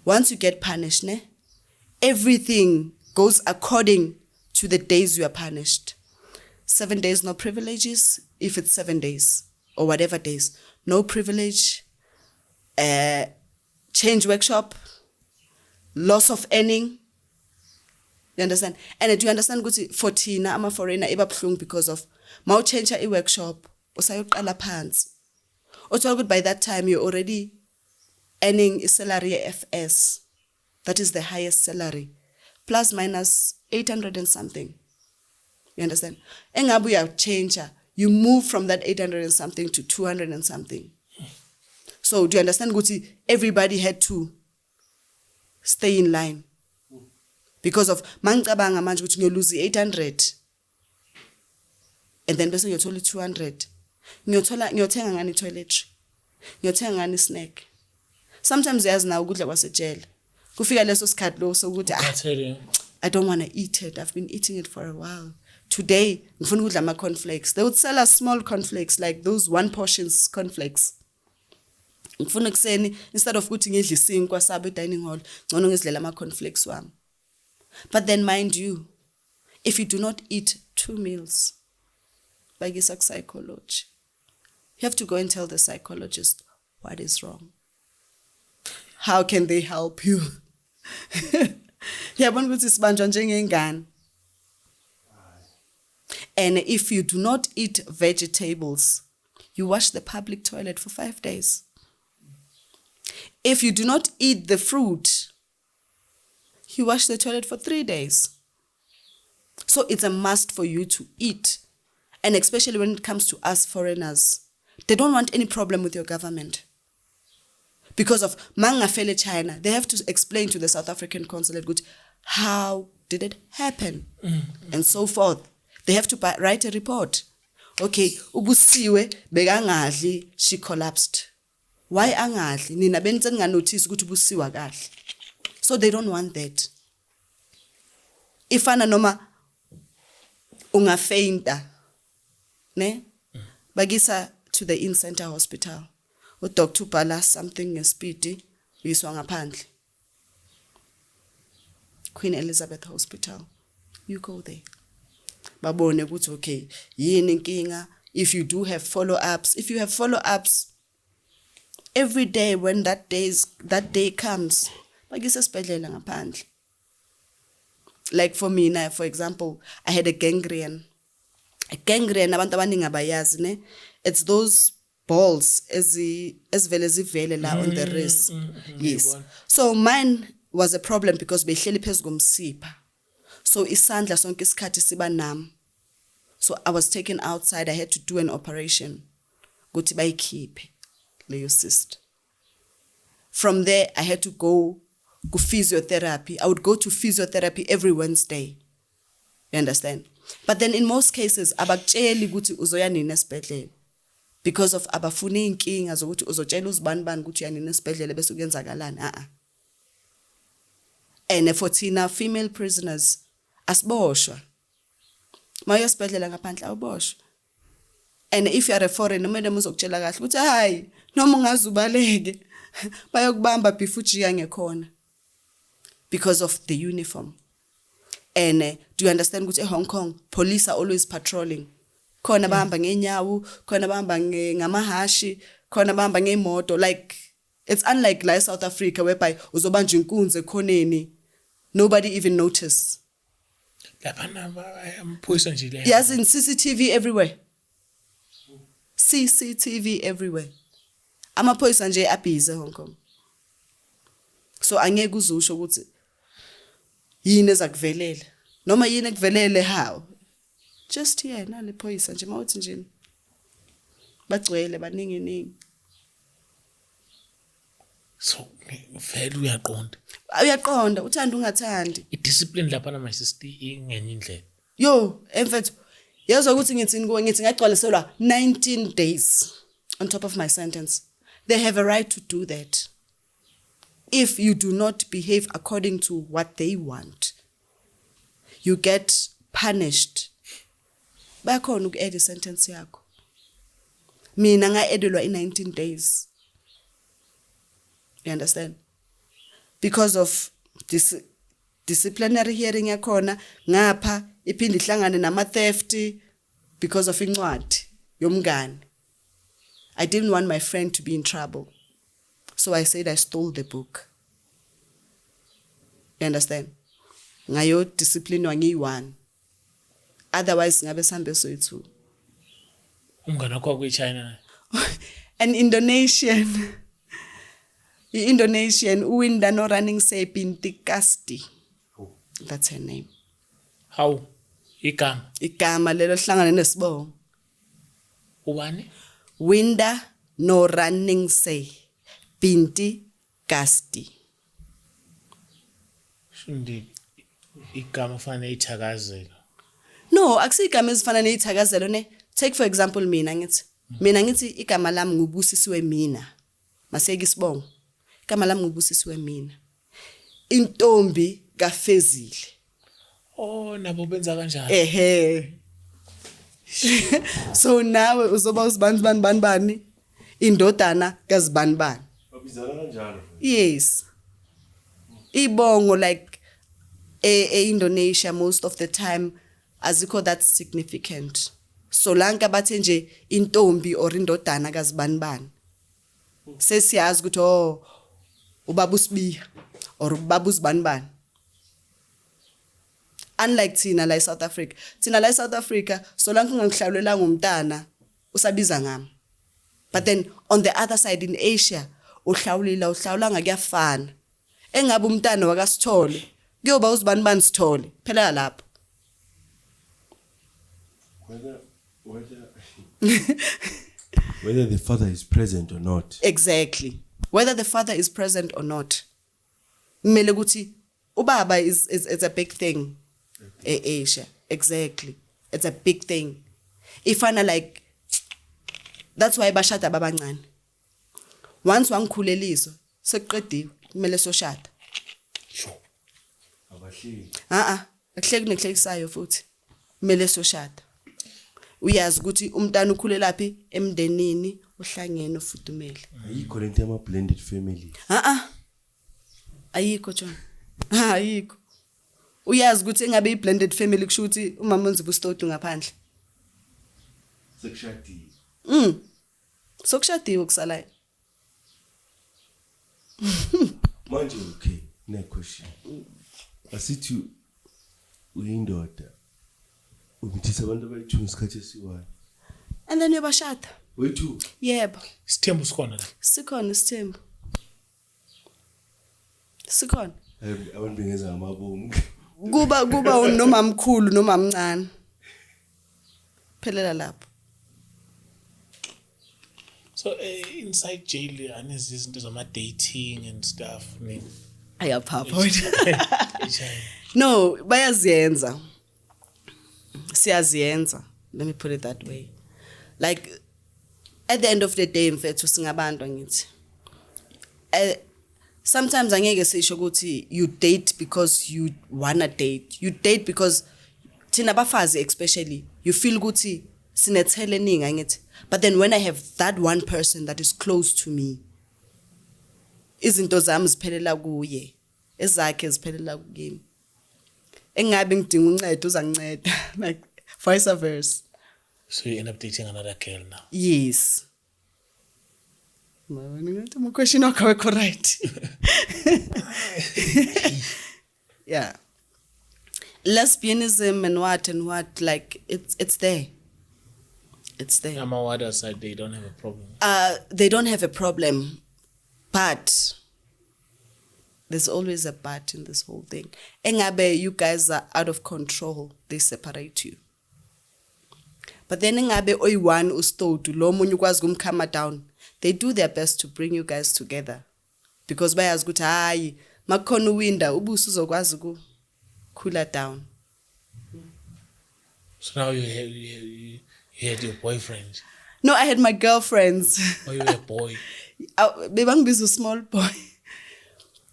once you get punished, ne? Everything goes according to the days you are punished. 7 days, no privileges. If it's 7 days or whatever days, no privilege. Change workshop. Loss of earning. You understand? And do you understand ukuthi 14 I'm a foreigner eba bhlungu because of ma change a workshop usayoqala phansi. Uthola ukuthi by that time you're already earning a salary FS. That is the highest salary. Plus minus 800 and something. You understand? Engabu ya change, you move from that 800 and something to 200 and something. So do you understand ukuthi everybody had to stay in line? Because of mangicabanga manje ukuthi ngiyoluzi 800 and then bese ngiyothola 200. Ngiyothenga ngani toiletry. Ngiyothenga ngani snack. Sometimes yazi na ukudla kwasejele. Kufika leso sikhathi lo sokuthi I don't want to eat it. I've been eating it for a while. Today, ngifuna ukudla ama cornflakes. They would sell us small cornflakes like those 1 portions cornflakes. Ngifuna kuseni instead of ukuthi ngidle isinkwa sabe dining hall, ngcono ngizidlela ama cornflakes wami. But then mind you, if you do not eat 2 meals, like it's a psychology, you have to go and tell the psychologist what is wrong. How can they help you? Yabona ukuthi sibanjwa njengengane. And if you do not eat vegetables, you wash the public toilet for 5 days. If you do not eat the fruit, you wash the toilet for 3 days. So it's a must for you to eat. And especially when it comes to us foreigners, they don't want any problem with your government. Because of Mangafele China, they have to explain to the South African consulate, good, how did it happen? And so forth. They have to write a report. Okay, Busisiwe bekangadli, she collapsed. Why angadli? Nina benze nganotice ukuthi Busisiwe akadli. So they don't want that. Ifana noma ungafeinta, ne? Bagisa to the in-center hospital. Doctor ubhala something ngespeed uyiswa ngaphandle. Queen Elizabeth Hospital. You go there. Babone ukuthi okay, yini inkinga? If you do have follow-ups, every day when that day comes, bagisa esibhedlela ngaphandle. Like for me now, for example, I had a gangrene. A gangrene abantu abaningi abayazi ne. It's those balls ezivele zivele la on the wrist. Yes. So mine was a problem because behleli phezu komsipha. So isandla sonke isikhathi siba nam. So I was taken outside. I had to do an operation. Ukuthi bayikhiphe leyo cyst. From there, I had to go to physiotherapy. I would go to physiotherapy every Wednesday. You understand? But then in most cases, abakutsheli ukuthi uzoya nini esibhedlela. Because of abafune inkinga zokuthi uzotshela uzibani ukuthi uyanini esibhedlela bese kuyenzakalani. And for thina female prisoners, asiboshwa. Maya esibhedlela ngaphandle awuboshwa. And if you are a foreigner, madam uzokutshela kahle ukuthi hayi noma ungazubaleke bayokubamba bifujiya ngekhona because of the uniform. And do you understand ukuthi eHong Kong police are always patrolling. Khona bahamba ngenyawo, khona bahamba ngamahashi, khona bahamba ngemoto. Like it's unlike like South Africa whereby uzobanja inkunzi ekhoneni, nobody even notice. Yes, in CCTV everywhere. CCTV everywhere. Amaphoyisa nje abhize eHong Kong. So angeke uzusho ukuthi yini ezakuvelela. Noma yini ekuvelele how? Just here nale phoyisa nje mawuthi nje bagcwele baningi. So vele uyaqonda. Uyaqonda uthanda ungathandi. I-discipline lapha na my sister ingenye indlela. Yo, emfethu yazwa ukuthi ngithi ngagcwaliselwa 19 days on top of my sentence. They have a right to do that. If you do not behave according to what they want, you get punished. Bakhona uku-add sentence yakho. Mina nga-adelwa 19 days. You understand? Because of this disciplinary hearing yakhona ngapha iphinde ihlangane nama-theft because of incwadi yomngane. I didn't want my friend to be in trouble. So I said I stole the book. You understand? Ngayo discipline wangiyi-1. Otherwise ngabe sambe soyi-2. Umngane wakho kwi-China. An Indonesian uwinda no running say Binti Kasti. That's her name. How? Igama lelo hlangane nesibongo. Ubani? Winda no running say Binti Kasti. Shindi igama fana ithakazelo. No, akusigama ezifana neithakazelo ne. Take for example mina ngithi igama lami ngubusisiwe mina. Maseke isibongo. Igama lami ngubusisiwe mina. Intombi kaFezile. Oh, nabo benza kanjalo. So nawe uzoba uzibani indodana kaZibani. Babizana kanjalo. Yes. Ibongo like Indonesia most of the time azikho that significant. So lanka bathe nje intombi or indodana kaZibani. Sesiyazi ukuthi ubaba uSibiya or ubaba uZibani. Unlike Tina like South Africa. Tina like South Africa, so lanka ungangihlawulela ngomntana usabiza ngami. But then on the other side in Asia, uhlawula ngakuyafana. Engabe umntana wakasithole, kuyoba uZibani sithole. Phela lapho. Whether the father is present or not. Exactly. Whether the father is present or not. Kumele ukuthi ubaba is a big thing. Asia. Exactly. It's a big thing. Ifana like that's why bashada babancane. Once wangikhuleliswa sekuqediwe kumele soshada. Sure. Abahleli. Akuhleki neklekisayo futhi. Kumele soshada. Uyazi ukuthi umntana ukhulelaphi emndenini uhlangene ufudumele. Ayikho lento yama blended family. Ayikho John. Ayikho. Uyazi ukuthi engabe i-blended family kusho ukuthi umama unziba ustotu ngaphandle. Sekushadiwe. Sokushadiwe kusalayo. Manje okay, next question. Asithi uyindoda. Umthisa abantu abayithu ngesikhathi esiwayo. And then uyabashada. Wethu. Yebo. Isithembu sikhona la. Sikhona isithembu. Sikhona. Abantu bengenza ngamabomu. Kuba noma mkhulu noma mncane. Phelela lapho. So inside jail, and is this into some dating and stuff? I mean, No, bayaziyenza. Siyaziyenza. Let me put it that way. Like, at the end of the day, mfethu singabantu ngithi. Sometimes angeke sisho ukuthi you date because you wanna date. You date because thina bafazi especially you feel ukuthi sinethele ningi angithi. But then when I have that one person that is close to me, izinto zami ziphelela kuye. Ezakhe ziphelela kuyimi. Engabe ngidinga uncedo uzanginceda like vice versa. So you end up dating another girl now? Yes. My question is correct. Yeah. Lesbianism and what, like it's there. It's there. Amawada side, they don't have a problem. They don't have a problem, but there's always a but in this whole thing. Engabe, you guys are out of control. They separate you. But then engabe oyi-one ustodu lo munye ukwazi kumkhama down. They do their best to bring you guys together. Because bayazi ukuthi hayi makukhona uwinda ubuso uzokwazi cooler down. So now you had your boyfriend. No, I had my girlfriends. Or you were a boy. Bebangibiza small boy.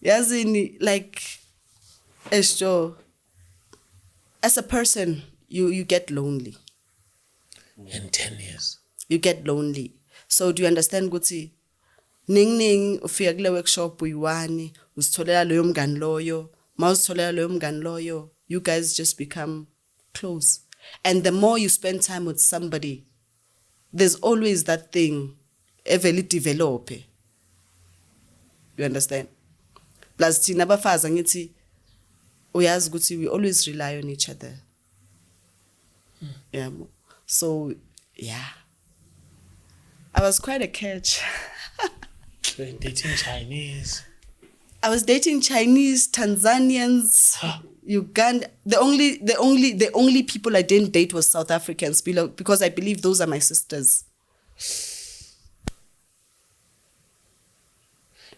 Yazini, like, as a person, you get lonely. In 10 years. You get lonely. So do you understand ukuthi ning ufika kule workshop uyiwani usitholela loyo mngani loyo mawusitholela loyo mngani loyo you guys just become close. And the more you spend time with somebody, there's always that thing evele develop. You understand? Plus thina bafazi ngithi uyazi ukuthi we always rely on each other. Yeah. So, yeah. I was quite a catch. So you're dating Chinese. I was dating Chinese, Tanzanians, Uganda. The only people I didn't date was South Africans because I believe those are my sisters.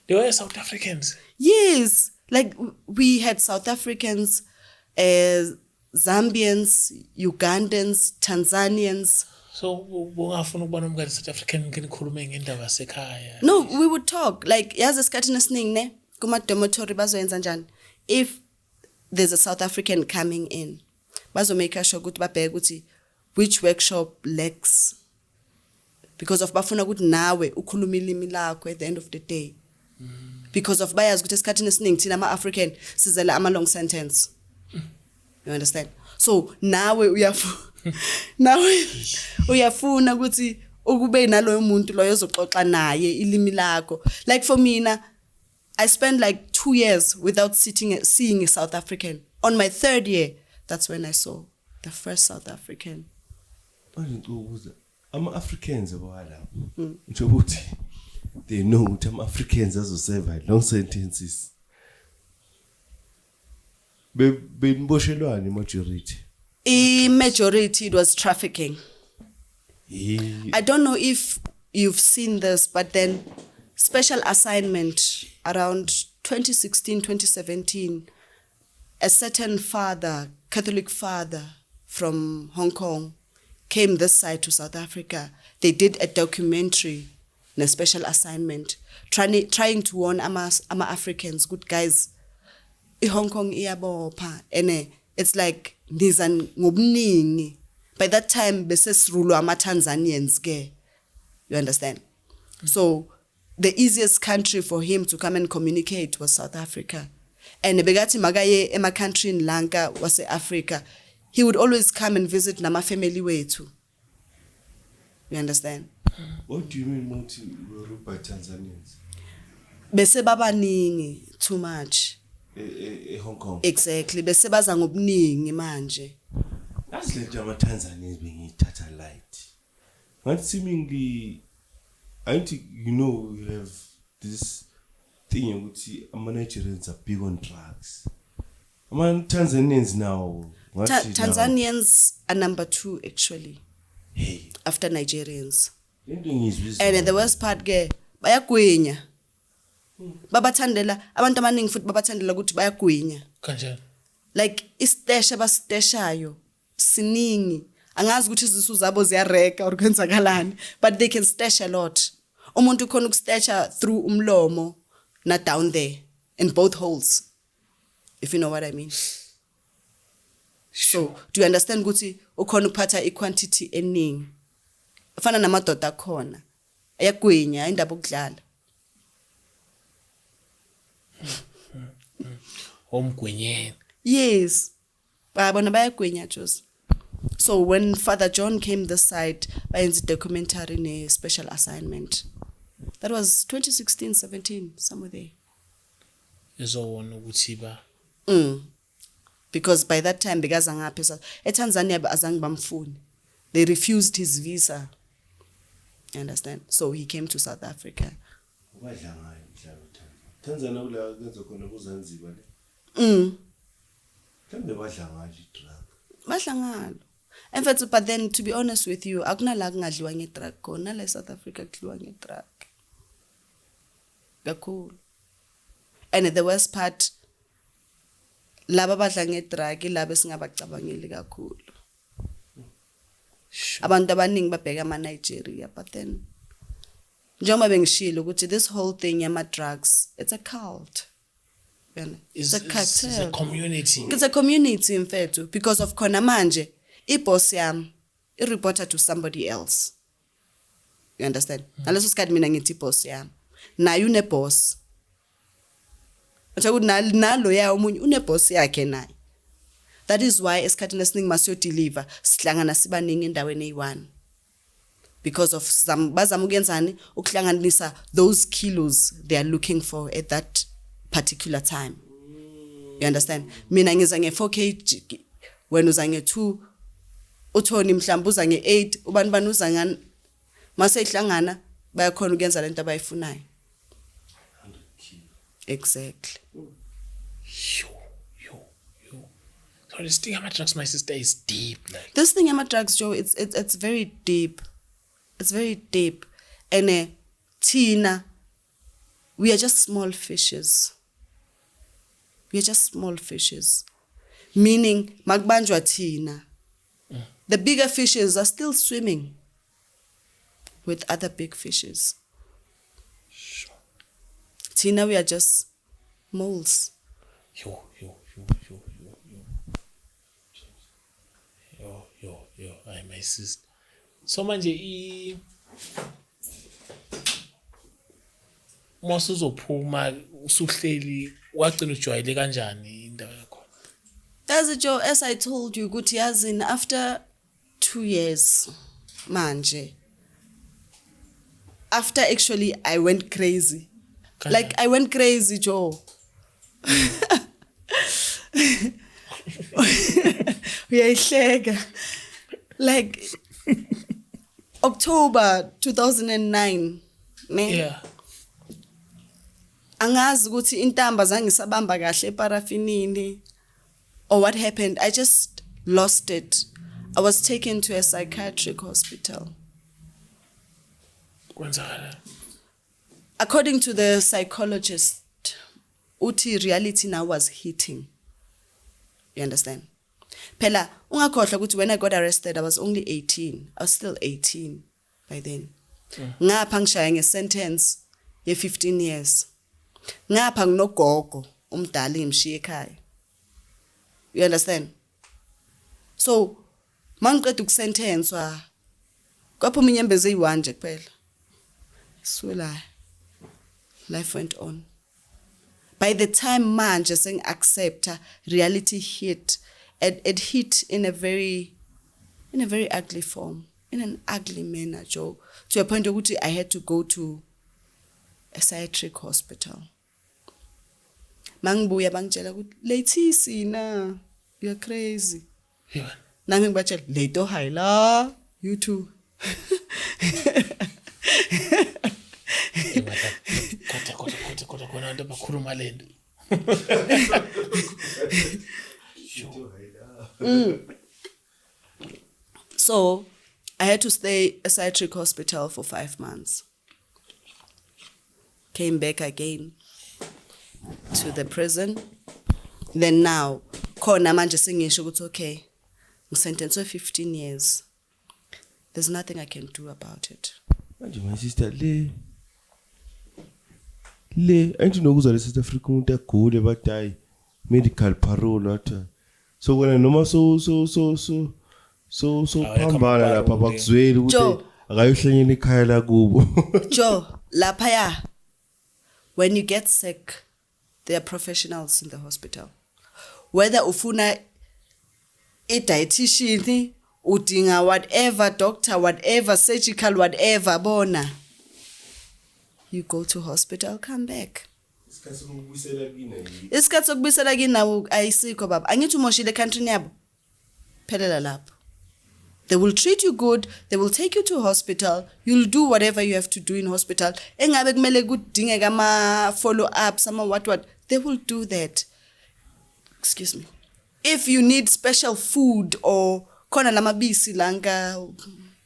They were South Africans. Yes. Like we had South Africans, Zambians, Ugandans, Tanzanians. So ungafuna ukubona umngane South African ngenikhulume ngendaba sekhaya. No, we would talk. Like yazi esikhathini esiningi ne kuma dormitory bazoyenza njani. If there's a South African coming in, bazo make sure ukuthi babheke ukuthi which workshop lacks, because of bafuna ukuthi nawe ukhuluma ilimi lakho at the end of the day. Because of bayazi ukuthi esikhathini esiningi thina ama-African sizela ama-long sentence. You understand? So nawe uyafuna ukuthi ukube naloyo muntu loyo ozoxoxa naye ilimi lakho. Like for me I spent like 2 years without seeing a South African. On my 3rd year, that's when I saw the first South African. Ama-Africans abawala ngisho ukuthi they know ukuthi ama-Africans azoserve long sentences. Beniboshelwane majority. Majority it was trafficking. I don't know if you've seen this, but then special assignment around 2016, 2017, a certain father, Catholic father from Hong Kong, came this side to South Africa. They did a documentary, a special assignment, trying to warn Africans, good guys, Hong Kong iyabopha, and it's like nizan ngobningi. By that time, besesrulo ama-Tanzanians ke. You understand? So the easiest country for him to come and communicate was South Africa. And begati magaye ema country in Lanka was Africa. He would always come and visit nama family way too. You understand? What do you mean multi by Tanzanians? Bese babaningi too much. Hong Kong. Exactly. Bese baza ngobningi manje. That's like ama-Tanzanians being tata light. But seemingly, I think you have this thing you would see Nigerians are big on drugs. Tanzanians now. Tanzanians are number 2 actually. Hey. After Nigerians. into ngizwe And the worst part ke bayagwinya. Babathandela abantu abaningi futhi babathandela ukuthi bayagwinya. Kanjani? Like istesha basiteshayo siningi. Angazi ukuthi izisu zabo ziyareka or kwenzakalani, but they can stash a lot. Umuntu ukhona ukustesha through umlomo na down there in both holes. If you know what I mean. So, do you understand ukuthi ukhona ukuphatha iquantity eningi? Fana namadoda akhona. Ayagwinya indaba okudlala. Omgwenyeni. Yes. Bayabona bayagwinya Josi. So when Father John came this side, bayenza documentary ne special assignment. That was 2016, 17, somewhere there. Izowona ukuthi ba. Because by that time bekazangaphi eTanzania azange bamfuni. They refused his visa. You understand? So he came to South Africa. Wadla ngayo mhlaba Tanzania kula kenza khona kuZanzibar le. Kambe wadla ngayo drug. Badla ngalo. In fact, but then to be honest with you, akunala kungadliwa ngedrug khona la South Africa kudliwa ngedrug. Kakhulu. And the worst part, laba badla ngedrug ilaba singabacabangeli kakhulu. Abantu abaningi babheka ama-Nigeria, but then njengoba bengishilo ukuthi this whole thing yama drugs, it's a cult. It's a cartel. It's a community. It's a community in fact, because of khona manje iboss yami ireporta to somebody else. You understand? Naleso sikhathi mina ngithi boss yami. Naye une boss. Achaku nalo ya umunye une boss yakhe naye. That is why esikhathini esiningi masiyo deliver sihlangana sibaningi endaweni eyi1. Because of bazama ukuyenzani ukuhlanganisa those kilos they are looking for at that particular time. You understand? Mina ngiza nge4 kg when uza nge2 uthoni mhlawumbe uza nge8 ubani bani uza ngani mase ihlangana bayakhona ukuyenza lento abayifunayo. 100 kg. Exactly. Yo. So this thing about drugs, my sister, is deep. Like This thing about drugs, Joe, it's very deep. It's very deep. And Tina, we are just small fishes. We are just small fishes. Meaning, magbanjwa Tina. The bigger fishes are still swimming with other big fishes. Sure. Tina, we are just moles. Yo. Ay, my sister. So manje masuzophuma usuhleli wagcina ujwayele kanjani indawo yakho? As a Joe, as I told you, Guti, as in after 2 years, manje. After actually I went crazy. Like I went crazy, Joe. Uyayihleka. Like October 2009, ne? Yeah. Angazi ukuthi intamba zangisabamba kahle eparafinini or what happened. I just lost it. I was taken to a psychiatric hospital. Kwenzakala. According to the psychologist, uthi reality now was hitting. You understand? Phela ungakhohlwa ukuthi when I got arrested I was only 18. I was still 18 by then. Ngapha ngishaya ngesentence ye 15 years. Ngapha nginogogo umdala imshiye ekhaya. You understand? So mangiqeda ukusentenswa kwaphuma inyembezi eyi1 nje kuphela. Swela. Life went on. By the time manje seng accepta, reality hit. It hit in a very ugly form, in an ugly manner, Joe. To a point where I had to go to a psychiatric hospital. Mangbuya bangitshela ukuthi lethisi na, you're crazy. Yeah. Nami ngibatshela leto hayla, you too. Kodwa khona abantu abakhuluma lento. So I had to stay a psychiatric hospital for 5 months. Came back again to the prison. Then now, khona manje sengisho ukuthi okay, ngisentenced for 15 years. There's nothing I can do about it. Manje my sister le andinokuza le South Africa umuntu agule badayi medical parole wathi. So wena noma so phambana lapha bakuzweli ukuthi akayohlanyela ikhaya la kubo. Joe, lapaya. When you get sick, there are professionals in the hospital. Whether ufuna a dietitian, udinga whatever, doctor, whatever, surgical, whatever, bona. You go to hospital, come back. Isikhathi sokubuyisela kini nawo ayisikho baba. Angithi umoshile country yabo. Phelela lapho. They will treat you good, they will take you to hospital, you'll do whatever you have to do in hospital. Engabe kumele kudingeka ama follow ups, ama what, they will do that. Excuse me. If you need special food or khona lamabisi langa,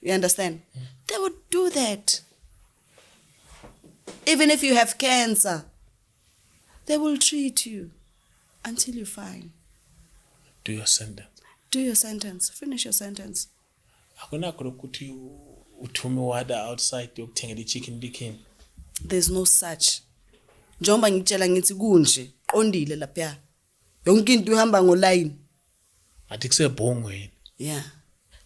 you understand? They would do that. Even if you have cancer, they will treat you until you're fine. Do your sentence. Do your sentence. Finish your sentence. Akunakho lokuthi uthume wada outside yokuthengela ichicken licken. There's no such. Njengoba ngitshela ngithi kunje qondile lapha. Yonke into ihamba ngoline. Athi kusebhongweni. Yeah.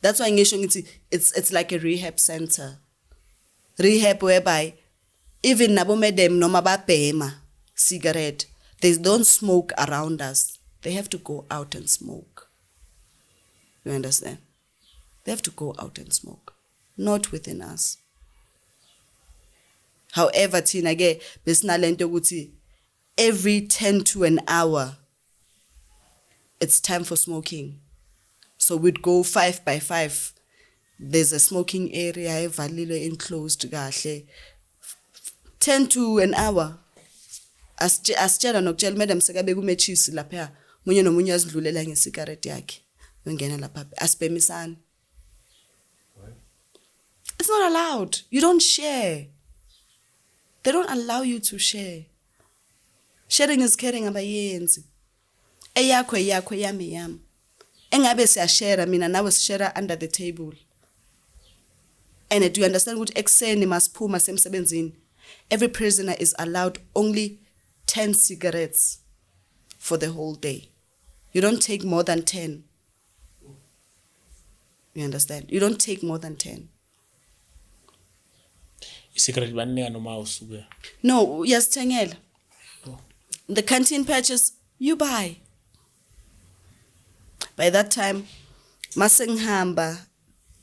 That's why ngisho ngithi it's like a rehab center. Rehab whereby even nabo madam noma babhema cigarette, they don't smoke around us. They have to go out and smoke. You understand? They have to go out and smoke, not within us. However, thina ke besinalento ukuthi every 10 to an hour it's time for smoking. So we'd go 5 by 5. There's a smoking area evalile enclosed kahle. 10 to an hour. Asitshela nokutshela madam sekabe kumechisi lapha munye nomunye azidlulela ngesigarette yakhe. Ngena lapha asibhemisana. It's not allowed. You don't share. They don't allow you to share. Sharing is caring abayenzi. Eyakho yami. Engabe siyashare mina nawe sishare under the table. And do you understand ukuthi ekseni masiphuma semsebenzini? Every prisoner is allowed only 10 cigarettes for the whole day. You don't take more than 10. You understand? You don't take more than 10. Cigarette banika noma usuke. No, uyazithengela. The canteen purchase, you buy. By that time, masengihamba,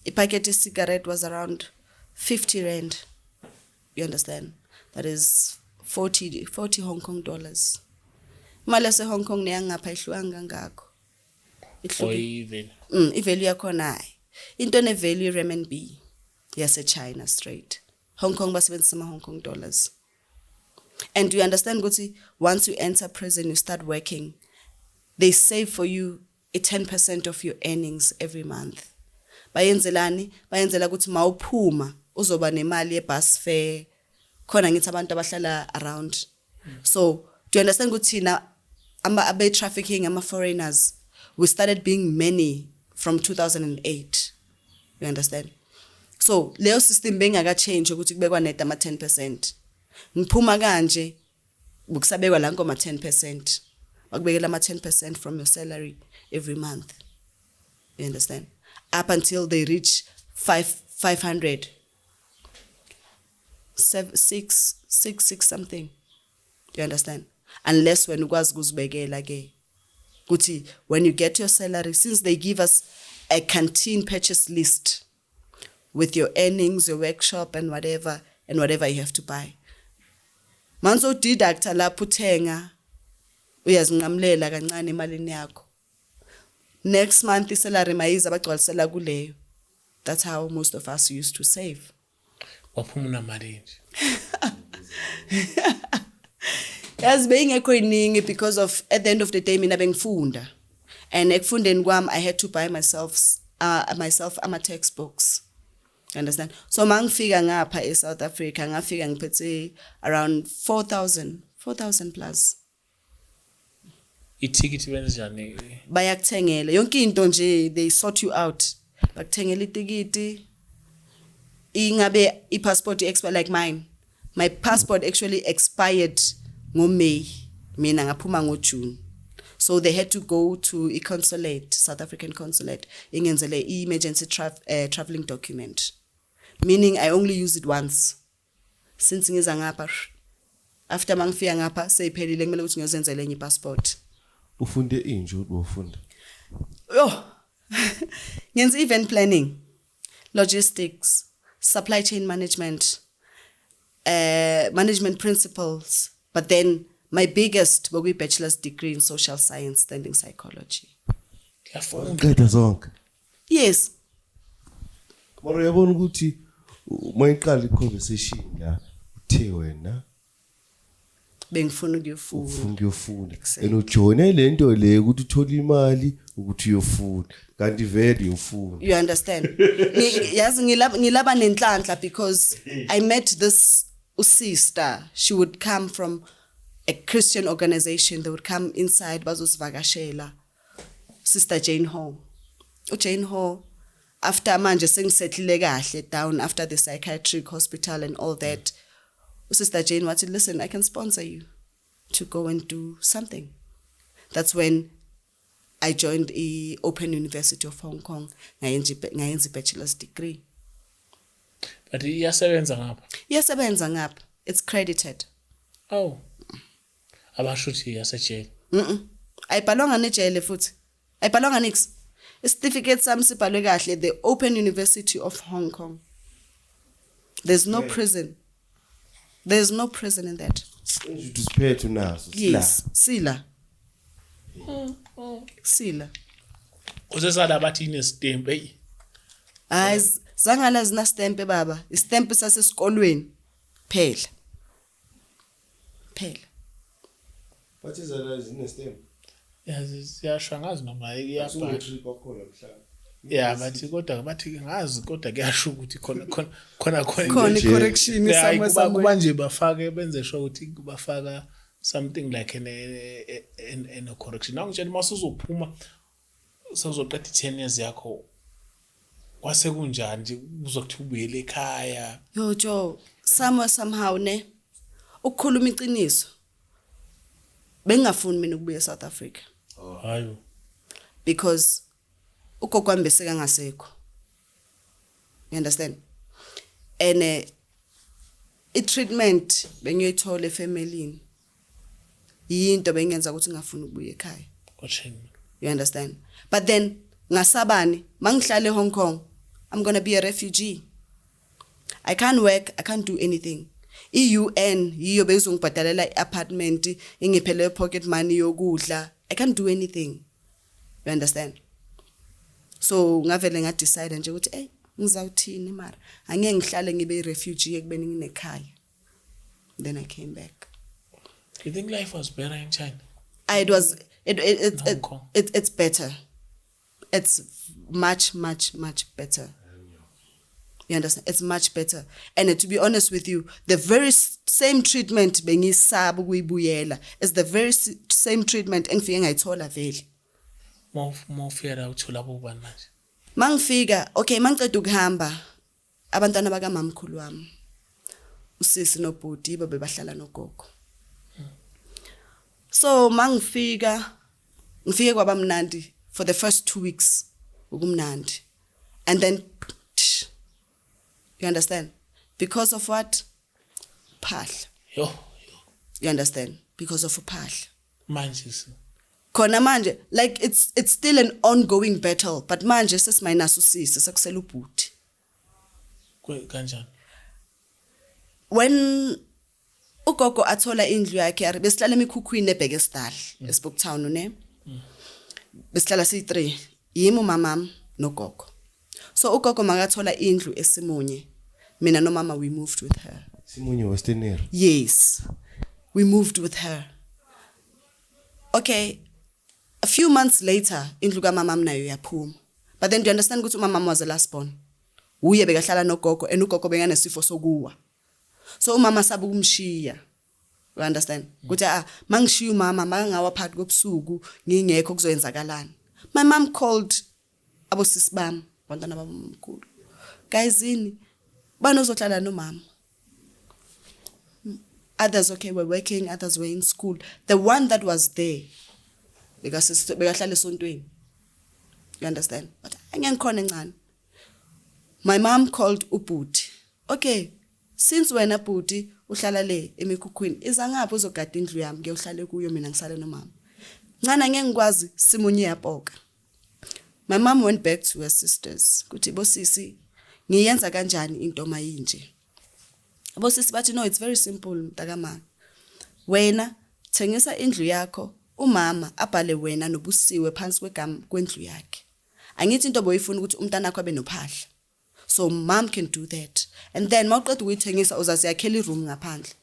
ipacket cigarette was around 50 rand. You understand? That is 40 Hong Kong dollars. Imali yase Hong Kong neyangapha ihluka ngakho. Even. Ivalue yakhona hayi. Into ne value renminbi yase China straight. Hong Kong basebenzisa ama Hong Kong dollars. And you understand ukuthi once you enter prison you start working, they save for you a 10% of your earnings every month. Bayenzelani? Bayenzela ukuthi mawuphuma uzoba nemali ye-bus fare. Khona ngithi abantu abahlala around. So, do you understand ukuthi na abe trafficking ama foreigners, we started being many from 2008. You understand? So, leyo system bengaka change ukuthi kubekwa net ama 10%. Ngiphuma kanje bukusabekwa la ngoma 10%. Bakubekela ama 10% from your salary every month. You understand? Up until they reach 500. 6 something. You understand? Unless when ukwazi ukuzibekela ke ukuthi when you get your salary, since they give us a canteen purchase list with your earnings, your workshop and whatever you have to buy. Manzo deducta lapho uthenga uyazinqamlela kancane emalini yakho. Next month isalary mayiza bagcwalisela kuleyo. That's how most of us used to save. Waphuma mali nje. Yes, bengekho iningi because of at the end of the day mina bengifunda. And ekufundeni kwami I had to buy myself ama textbooks. You understand? So mangifika ngapha eSouth Africa ngafika ngiphethe around 4,000 plus. Ithikithi benjani? Bayakuthengela yonke into nje, they sort you out. Bakuthengela itikiti. Ingabe passport expire like mine. My passport actually expired ngo-May. Mina ngaphuma ngo-June. So they had to go to a consulate, South African consulate, ingenzele emergency traveling document. Meaning I only use it once. Since ngiza ngapha, after mangifika ngapha, seyiphelile kumele ukuthi ngiyozenzela enye passport. Ufunde inje ubufunda. Yo. Ngenza event planning, logistics, supply chain management, management principles, but then my biggest was a bachelor's degree in social science, standing psychology. Qeda zonke. Yes. Mara yabona ukuthi mayiqala iconversation la uthe wena Bengifuna ukuyofunda. ufuna ukuyofunda. Enojoyine lento le ukuthi uthola imali ukuthi uyofunda. Kanti vele uyofunda. You understand? Yazi ngilaba nenhlanhla because I met this sister. She would come from a Christian organization. They would come inside bazosivakashela. Sister Jane Ho. Jane Ho, after manje sengisettle kahle down after the psychiatric hospital and all that, Sister Jane wanted, listen, I can sponsor you to go and do something. That's when I joined the Open University of Hong Kong. Ngayenza bachelor's degree. But iyasebenza ngapha. Iyasebenza ngapha. It's credited. Oh. Abashuthi yasejele. Ayibhalwanga nejele futhi. Ayibhalwanga nix. Certificate sami sibhalwe kahle, the Open University of Hong Kong. There's no prison. There's no prison in that. You disappear to naso. Yes, sila. Sila. Usesala bathi ine stamp hey. Hayi zangala zina stamp baba. Istamp sasesikolweni. Phela. What is that in stem? Yasiyashwa ngazi noma iyabhala. Trip wakhona mhlawumbe. Yeah, bathi kodwa bathi ngazi kodwa kuyasho ukuthi khona Khona correction somewhere. Kuba nje bafake benze sure ukuthi bafaka something like in a correction. Now ngitshela mase uzophuma sozoqeda 10 years yakho kwase kunjani nje uzokuthi ubuyele ekhaya. Yo Joe, somehow ne ukukhuluma iqiniso. Bengafuni mina ukubuya eSouth Africa. Hayo. Because ugogo wami beseka ngasekho. You understand? And i-treatment bengiyoyithola efamilini. Yinto bengenza ukuthi ngafuni ukubuya ekhaya. Kocheni. You understand? But then ngasabani mangihlale eHong Kong, I'm going to be a refugee. I can't work, I can't do anything. I-UN yiyo bezongibhadalela i-apartment, ingiphele pocket money yokudla. I can't do anything. You understand? So ngavele ngadecide nje ukuthi ngizawuthini mara angeke ngihlale ngibe refugee ekubeni nginekhaya. Then I came back. You think life was better in China? It's better. It's much better. You understand? It's much better. And to be honest with you, the very same treatment bengisaba ukuyibuyela is the very same treatment engifike ngayithola vele. Mawufika uthola bobani manje. Mangifika, okay, mangiceda ukuhamba, abantwana baka mamkhulu wami, usisi nobhuti babe bahlala nogogo. So mangifike kwabamnandi for the first 2 weeks ukumnandi. And then you understand? Because of what? Phahla. Yo. You understand? Because of phahla. Manje. Khona manje, like it's still an ongoing battle, but manje sesimayinaso usisi sekusela ubhuti. Kanjani? When ugogo athola indlu yakhe, besihlala emikhukhwini ebheke esidal, eSpoketown ne. Besihlala si3, yimi umamam nogogo. So ugogo makathola indlu eSimunye. Mina no mama we moved with her. Simunye Western Air. Yes. We moved with her. Okay. A few months later, indlu kaMamam nayo yaphuma. But then do you understand ukuthi uMamam was the last born? uye bekahlala nogogo and ugogo benganesifo sokuwa. So umama sabe ukumshiya. You understand? Kuthi mangishiya umama mangawa phakathi kobusuku ngingekho kuzoyenzakalani. My mom called abosisi bami, bantwana babamkhulu. Guys ini banozohlala nomama. Others were working, others were in school. The one that was there because bekahlala esontweni. You understand? But angikhona encane. My mom called ubhuti. Okay, since wena bhuti uhlala le emikhukhwini iza ngapha uzogada indlu yami ngiyohlala kuyo mina ngisale nomama. Ncane ngeke ngikwazi simunye yapoka. My mom went back to her sisters. Kuthi bosisi ngiyenza kanjani into mayinje. Bosisi bathi no, it's very simple mntakama. Wena thengisa indlu yakho, umama abhale wena noBusisiwe phansi kwegama kwendlu yakhe. Angithi into boyifuna ukuthi umntana wakho abe nophahla. So mom can do that. And then mawuqeda ukuyithengisa uzasiyakhela iroom ngaphandle.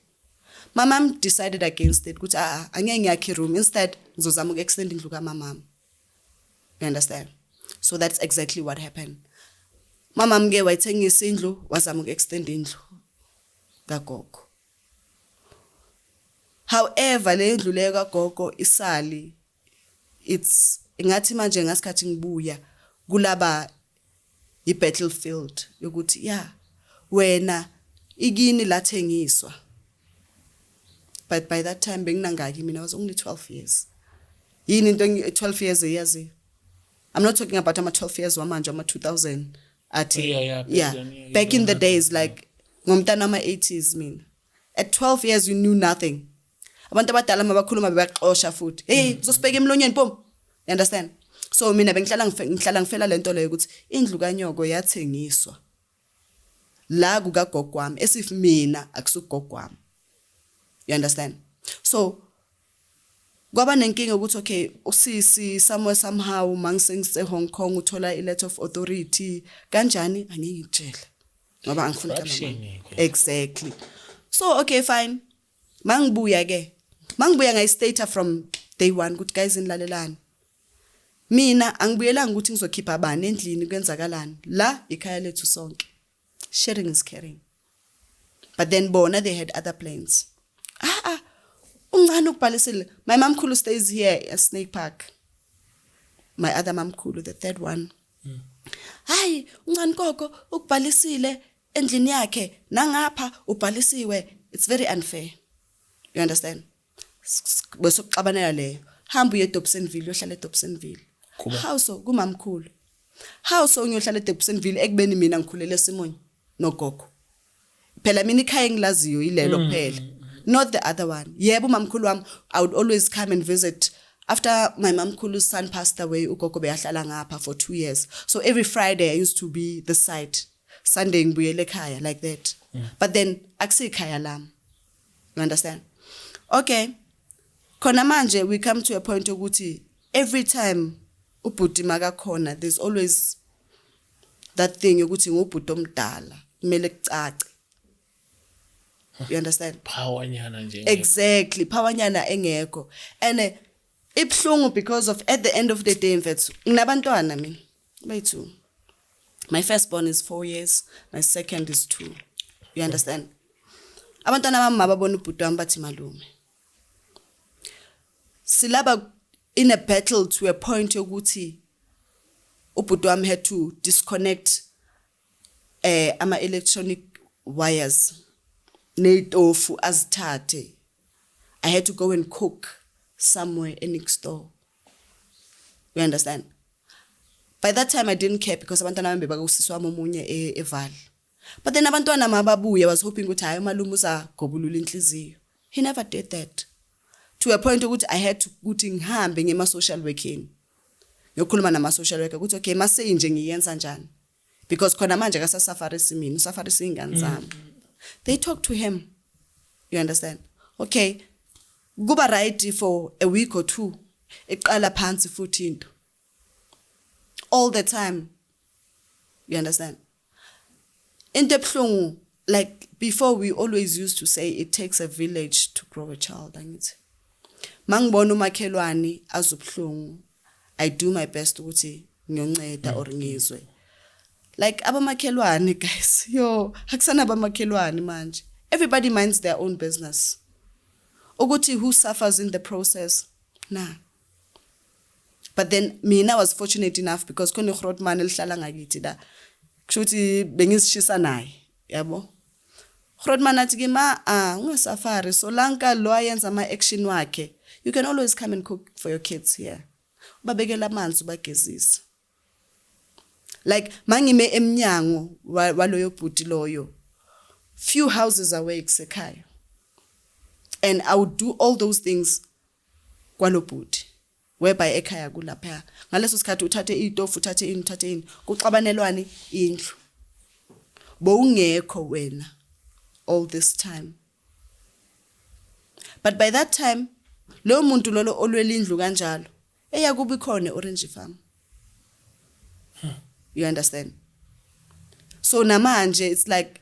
My mom decided against it ukuthi angeke ngiyakhe iroom, instead ngizozama ukuextend indlu kaMama. You understand? So that's exactly what happened. Mama mke wayithengisa indlu wazama ukuextend indlu kagogo. However le ndlu leyo kagogo isali, it's ngathi manje ngasikhathi ngibuya kulaba i-battlefield yokuthi wena igini lathengiswa. But by that time benginangaki mina, I was only 12 years. Yini into 12 years eyazi. I'm not talking about ama 12 years wamanje ama 2000 athi. Back in the days like ngomntana ama 80s mina. At 12 years you knew nothing. Abantu abadala mabakhuluma bebaxosha futhi. Hey, uzosibeka emlonyeni pom. You understand? So mina bengihlala ngifela lento leyo ukuthi indlu kaNyoko yathengiswa. La kukagogo wami esif mina akusugogo wami. You understand? So kwaba nenkinga ukuthi okay usisi somewhere somehow mangise Hong Kong uthola a letter of authority kanjani angingitshela ngoba angifuna kanjani. Exactly. So okay fine. Mangibuya ngay stay from day one good guys inlalelani. Mina angibuyelanga ukuthi ngizokhipha abani endlini kwenzakalani la ikhaya lethu sonke. Sharing is caring. But then bona they had other plans. Ungani ukubhalisile. My mom khulu stays here at Snake Park. My other mom khulu, the third one. Hayi ungani gogo ukubhalisile endlini yakhe nangapha ubhalisiwe. It's very unfair. You understand? Bese uxabanela leyo. Hamba uye eDobsonville uyohlala eDobsonville. How so kumamkhulu? How so ngiyohlala eDobsonville ekubeni mina ngikhulele eSimonye nogogo. Phela mina ikhaya engilaziyo ilelo kuphela. Not the other one. Yebo mamkhulu wami, I would always come and visit. After my mamkhulu's son passed away, ugogo beyahlala ngapha for 2 years. So every Friday I used to be the site. Sunday ngibuyele ekhaya like that. But then akusikhaya lami. You understand? Okay. Khona manje we come to a point ukuthi every time ubhuti makakhona there's always that thing ukuthi ngubhuti omdala kumele kucace. You understand? Power nyana nje. Exactly, power nyana engekho. And ibhlungu because of at the end of the day mfethu nginabantwana mina bayithu. My firstborn is 4 years, my second is 2. You understand? Abantwana bami mababona ubhuti wami bathi malume. Silaba in a battle to a point yokuthi ubhuti wami had to disconnect ama electronic wires netofu azithathe. I had to go and cook somewhere next door. You understand? By that time I didn't care because abantwana bami bebakusisi wami omunye eVali. But then abantwana mababuya was hoping ukuthi hayi malume uzagobulula inhliziyo. He never did that. To a point ukuthi I had to ukuthi ngihambe ngema social working. Ngiyokhuluma nama social worker ukuthi okay mase nje ngiyenza njani. Because khona manje akasasafarisi mina, usafarisi ingane zami. They talk to him. You understand? Okay. Kuba right for a week or 2. Iqala phansi futhi into. All the time. You understand? Into ebhlungu, like before we always used to say it takes a village to grow a child, angithi. Mangibona umakhelwane azubhlungu, I do my best ukuthi ngiyonceda or ngizwe. Like abamakhelwane guys, yo, akusana abamakhelwane manje. Everybody minds their own business. Ukuthi who suffers in the process? Nah. But then mina was fortunate enough because khona uGrootman elihlala ngakithi la. Kushuthi bengizishisa naye, yabo. Grootman athi ke ungasafari so lanka lo ayenza ama action wakhe. You can always come and cook for your kids here. Ubabekela amanzi ubagezisa. Like mangime emnyango waloyo bhuti loyo. Few houses away kusekhaya. And I would do all those things kwalo bhuti. Whereby ekhaya kulapha. Ngaleso sikhathi uthathe itofu, uthathe ini, kuxabanelwane indlu. Bowungekho wena all this time. But by that time, lo muntu lolo olwela indlu kanjalo, eyakuba ikhona orange farm. You understand? So namanje it's like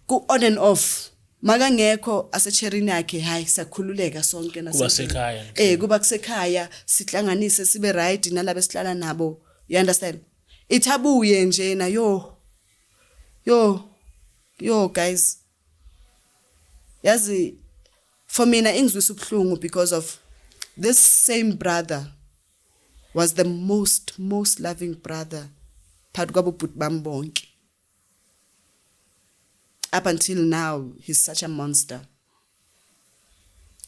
go on and off. Makangekho asecherini yakhe hayi sakhululeka sonke Kuba sekhaya. Kuba kusekhaya sihlanganise sibe right nalabo esihlala nabo. You understand? Ithabuye nje na yo guys. Yazi for mina ingizwisa ubhlungu because of this same brother was the most loving brother phakathi kwabo bhuti bami bonke. Up until now, he's such a monster.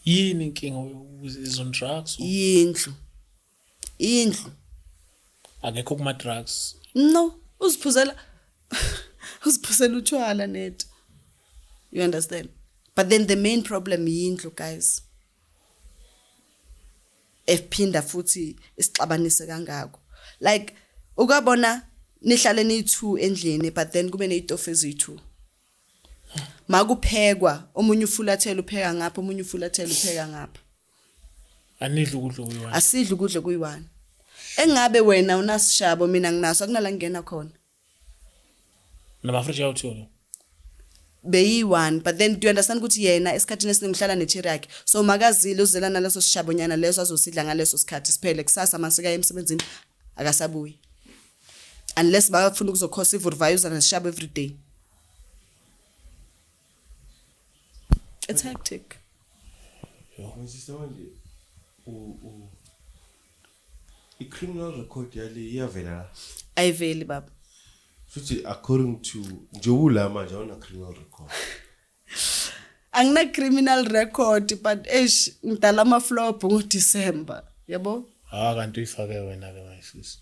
Yini inkinga is on drugs? Indlu. Akekho kuma drugs. No, uziphuzela utshwala net. You understand? But then the main problem yindlu guys. Ephinda futhi isixabanise kangako. Like ukabona nihlale ni2 endlini but then kube nezitofu ezi2. Makuphekwa omunye ufulathela upheka ngapha omunye ufulathela upheka ngapha. Anidla ukudla kuyiwani. Asidla ukudla kuyiwani. Engabe wena unasishabo mina nginaso akunala ngena khona. Namafresh awuthona. Beyi1 but then do you understand ukuthi yena esikhathini esiningihlala necherry yakhe so makazile uzelana leso sishabonyana leso azosidla ngaleso sikhathi siphele kusasa masika emsebenzini akasabuyi unless bafuna ukuzokhosa ivurvayuza nesishabo every day. It's hectic. Manje i-criminal record yale iyavela la. Ayiveli baba. Futhi according to njewula manje awuna criminal record. Angina criminal record but ngidala ama flop ngoDecember, yabo? Kanti uyifake wena ke manje.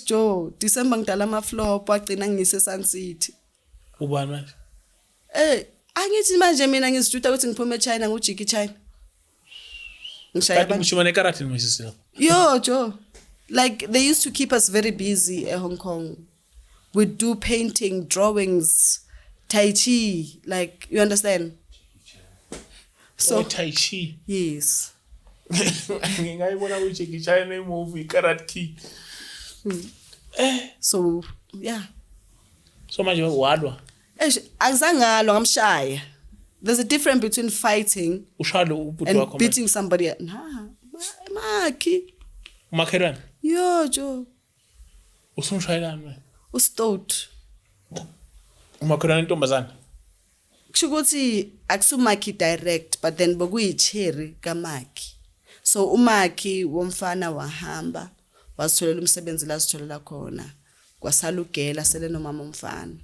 Joe, December ngidala ama flop agcina ngise Sun City. Ubani manje? Angithi manje mina ngizijuta ukuthi ngiphume eChina ngujiki China. Ngishaya Kanti ngishimane karate manje. Yo, Joe. Like they used to keep us very busy in Hong Kong. We'd do painting, drawings, Tai Chi, like you understand? So Tai Chi. Yes. Ngingayibona uJackie Chan movie Karate Kid. So, yeah. So manje wadwa. Azangalo ngamshaya. There's a difference between fighting and beating somebody. Nah, Maki. Umakhelwane? Yo, Joe. Usumshayelana manje? Ustot. Umakhelwane intombazana? Kusho ukuthi akusumaki direct but then bokuyicherry kaMaki. So uMaki womfana wahamba wasitholela umsebenzi la sitholela khona. Kwasala ugela sele nomama umfana.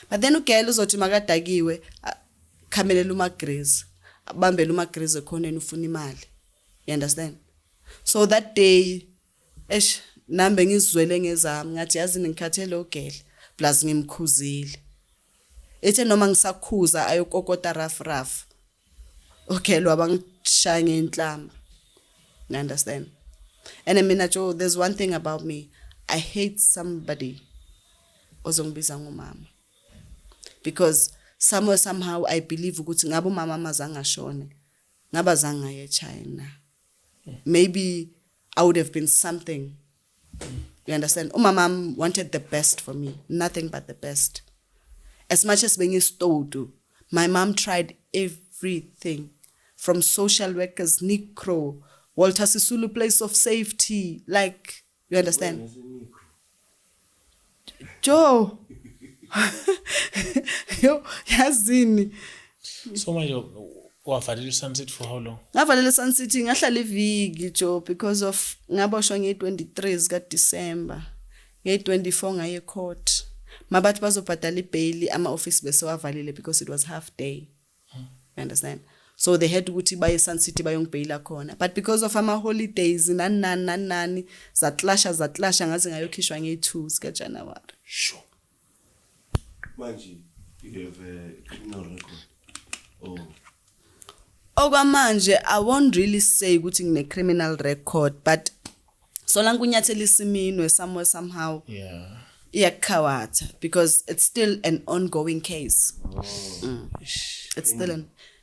But then ugela uzothi makadakiwe khamelela uMagreza. Abambela uMagreza khona ufuna imali. You understand? So that day nambe ngizwele ngezami ngathi yazi ngikhathele ugela plus ngimkhuzile. Ethe noma ngisakhuza ayokokota raf. Okay, lo abangishaya ngenhlamba. You understand? And I mean, Joe, there's one thing about me. I hate somebody ozongibiza ngomama. Because somehow I believe ukuthi ngabo mama mazanga shone. Ngaba zanga ye China. Maybe I would have been something. You understand? My mom wanted the best for me. Nothing but the best. As much as being told, my mom tried everything. From social workers, Nikro, Walter Sisulu place of safety. Like, you understand? Joe. Yo, yazini. So manje wavalile Sunset for how long? Ngavalele Sun City ngahlala iviki Joe because of ngaboshwa nge-23 zika December. Nge-24 ngaye court. Mabathi bazobhadala ibail ama-office bese wavalile because it was half day. You understand? So they had ukuthi baye Sun City bayongibhayila khona. But because of ama holidays nani zatlasha ngaze ngayokhishwa nge-2 zika January. Sure. Manje, you have a criminal record. Oh. Okwamanje I won't really say ukuthi ngine criminal record but solange unyathela isiminwe somewhere somehow Yeah. iyakhawatha because it's still an ongoing case. It's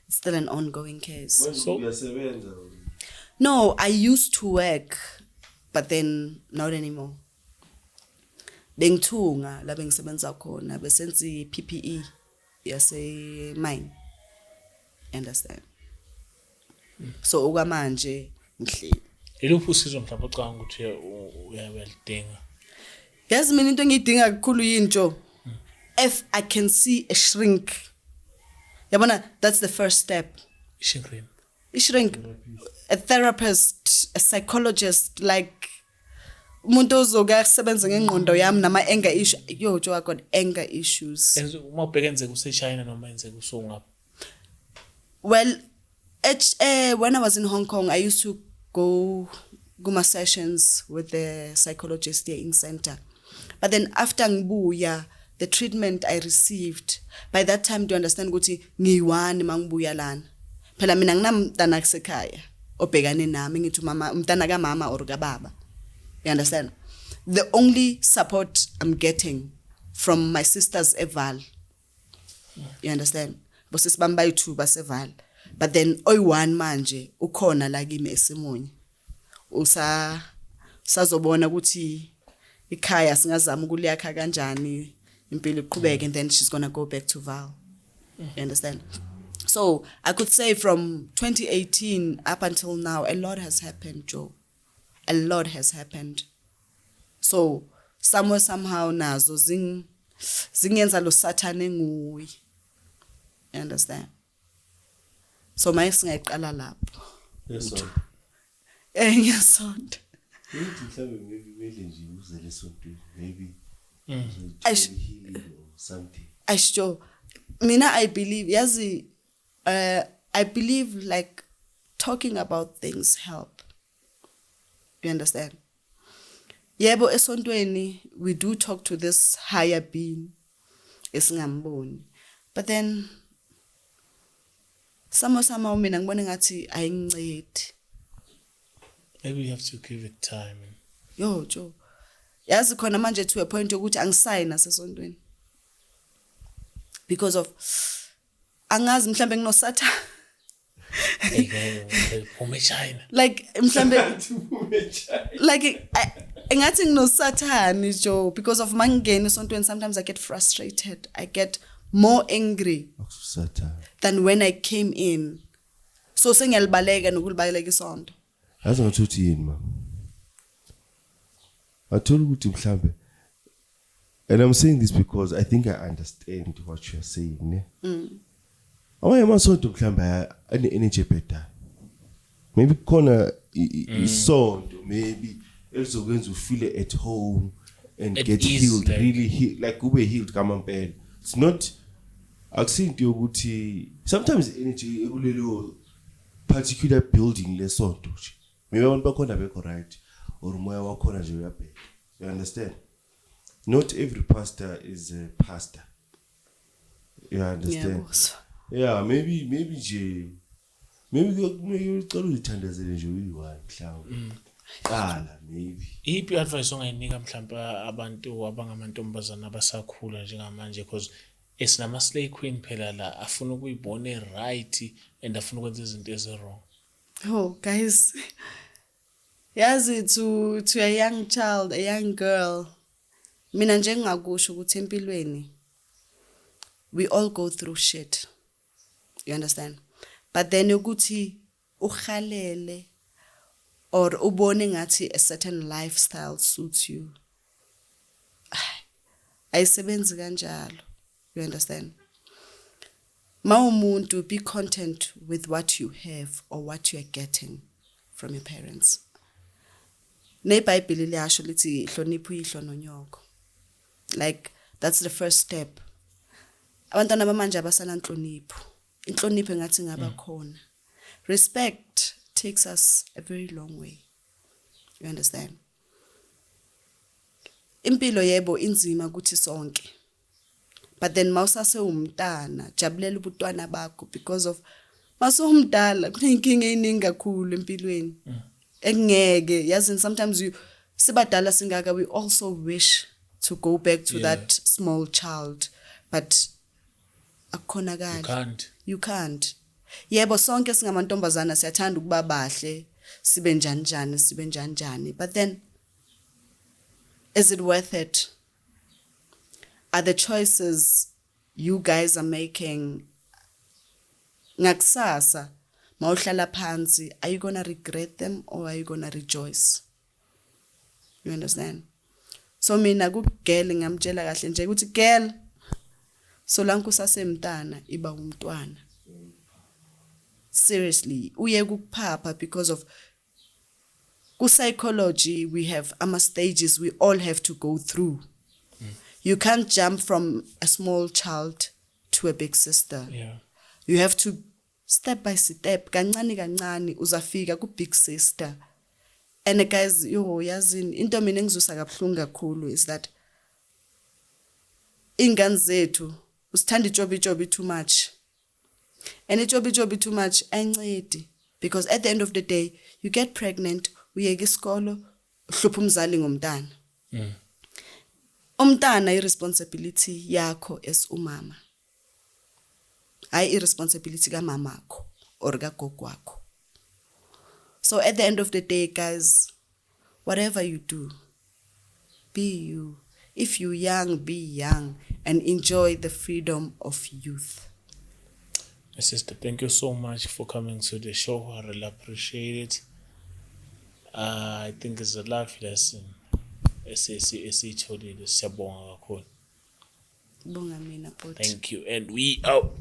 still an ongoing case. Manje So- uyasebenza. No, I used to work but then not anymore. Bengithunga la bengisebenza khona besenzi PPE yase mine. Understand? So okwamanje ngihleli. Iluphi usizo mhlawumbe ocanga ukuthi uyalidinga? Yazi mina into engiyidinga kakhulu yinto if I can see a shrink. Yabona, that's the first step. Ishingreni. A shrink, a therapist, a psychologist, like umuntu ozoka sebenza ngengqondo yami nama anger issue. Yo, Joe, I got anger issues. Uma ubhekenzeka useChina noma enzeka usungapha. Well, when I was in Hong Kong, I used to go my sessions with the psychologist there in center. But then after ngibuya, the treatment I received, by that time, do you understand ukuthi ngiwani mangibuya lana? Phela mina nginamntana kusekhaya obhekane nami ngithi mama umntana kaMama or kaBaba. You understand? The only support I'm getting from my sisters eval. You understand? Bosisi bami bayi2 baseval. But then oyi1 manje ukhona la kimi eSimunye. Usazobona ukuthi ikhaya singazama ukuliyakha kanjani impilo iqhubeke and then she's going to go back to Val. You understand? So I could say from 2018 up until now, a lot has happened, Joe. A lot has happened. So somewhere, somehow, nazo zingenza lo Satan engui. You understand? So my singayiqala lapho. Yes, sir. Ngiyasonda. Maybe nje uzele sonto. Maybe. Aish. Healing or something. Sure. Mina, I believe, yazi, I believe like talking about things help. You understand? Yebo esontweni, we do talk to this higher being. Esingamboni. But then, somehow mina ngibona ngathi ayincedi. Maybe you have to give it time. Yo, Joe. Yazi khona manje to a point ukuthi angisayina sesontweni. Because of angazi mhlambe nginoSatha. Ume China. Like mhlambe like ngathi nginoSathani Joe because of mangene esontweni sometimes I get frustrated. I get more angry Satan. than when I came in. So sengiyalibaleka nokulibaleka isonto. Yazi ngathuthi yini ma. Athola ukuthi mhlambe. And I'm saying this because I think I understand what you're saying, ne? Away amasonto mhlambe ane energy better. Maybe khona isonto maybe elizokwenza ufeel at home and At get ease, healed, like- really healed, like ube healed kama mpela. It's not akusinto yokuthi sometimes energy ekulelo particular building lesonto nje. Maybe abantu bakhona bekho right or moya wakhona nje uyabheka. You understand? Not every pastor is a pastor. You understand? Yeah, maybe nje maybe ucela uzithandazele nje uyi1 mhlawumbe. Qala maybe. Iphi advice ongayinika mhlawumbe abantu abangamantombazana abasakhula njengamanje because esinama slay queen phela la afuna ukuyibona right and afuna ukwenza izinto ezirong. Oh, guys. Yazi to a young child, a young girl. Mina nje ngingakusho ukuthi empilweni we all go through shit. You understand? But then ukuthi ukhalele or ubone ngathi a certain lifestyle suits you. ayisebenzi kanjalo. You understand? Mawumuntu, be content with what you have or what you are getting from your parents. NeBhayibheli liyasho lithi hlonipha uyihlo nonyoko. Like that's the first step. Abantwana bamanje abasana nhlonipho. Inhlonipho ngathi ngaba khona. Respect takes us a very long way. You understand? Impilo yebo inzima ukuthi sonke. But then mawusase umntana, jabulela ubutwana bakho because of masumdala kunenkinga eziningi kakhulu empilweni. Engeke yazi sometimes you sibadala singaka we also wish to go back to that small child, but akhonakala. You can't. Yebo sonke singamantombazana siyathanda ukuba bahle, sibe njani, but then is it worth it? Are the choices you guys are making ngakusasa mawuhlala phansi, are you going to regret them or are you going to rejoice? You understand? So mina kugirl ngamtshela kahle nje ukuthi girl solanke usasemntana iba umntwana. Seriously, uye kukuphapha because of psychology we have stages we all have to go through. You can't jump from a small child to a big sister. Yeah. You have to step by step, kancane uzafika ku big sister. And guys, yazini into mina engizusa kabuhlungu kakhulu is that ingane zethu usithanda ijobi too much. And ijobi too much ayincedi because at the end of the day you get pregnant, uyeka isikolo, uhlupha umzali ngomntana. Umntana irresponsibility yakho as umama. Hayi irresponsibility kamamakho or kagogo wakho. So at the end of the day, guys, whatever you do, be you. If you're young, be young and enjoy the freedom of youth. My sister, thank you so much for coming to the show. I really appreciate it. I think it's a life lesson. Esiyitholile siyabonga kakhulu. Bonga mina, Thank you and we out.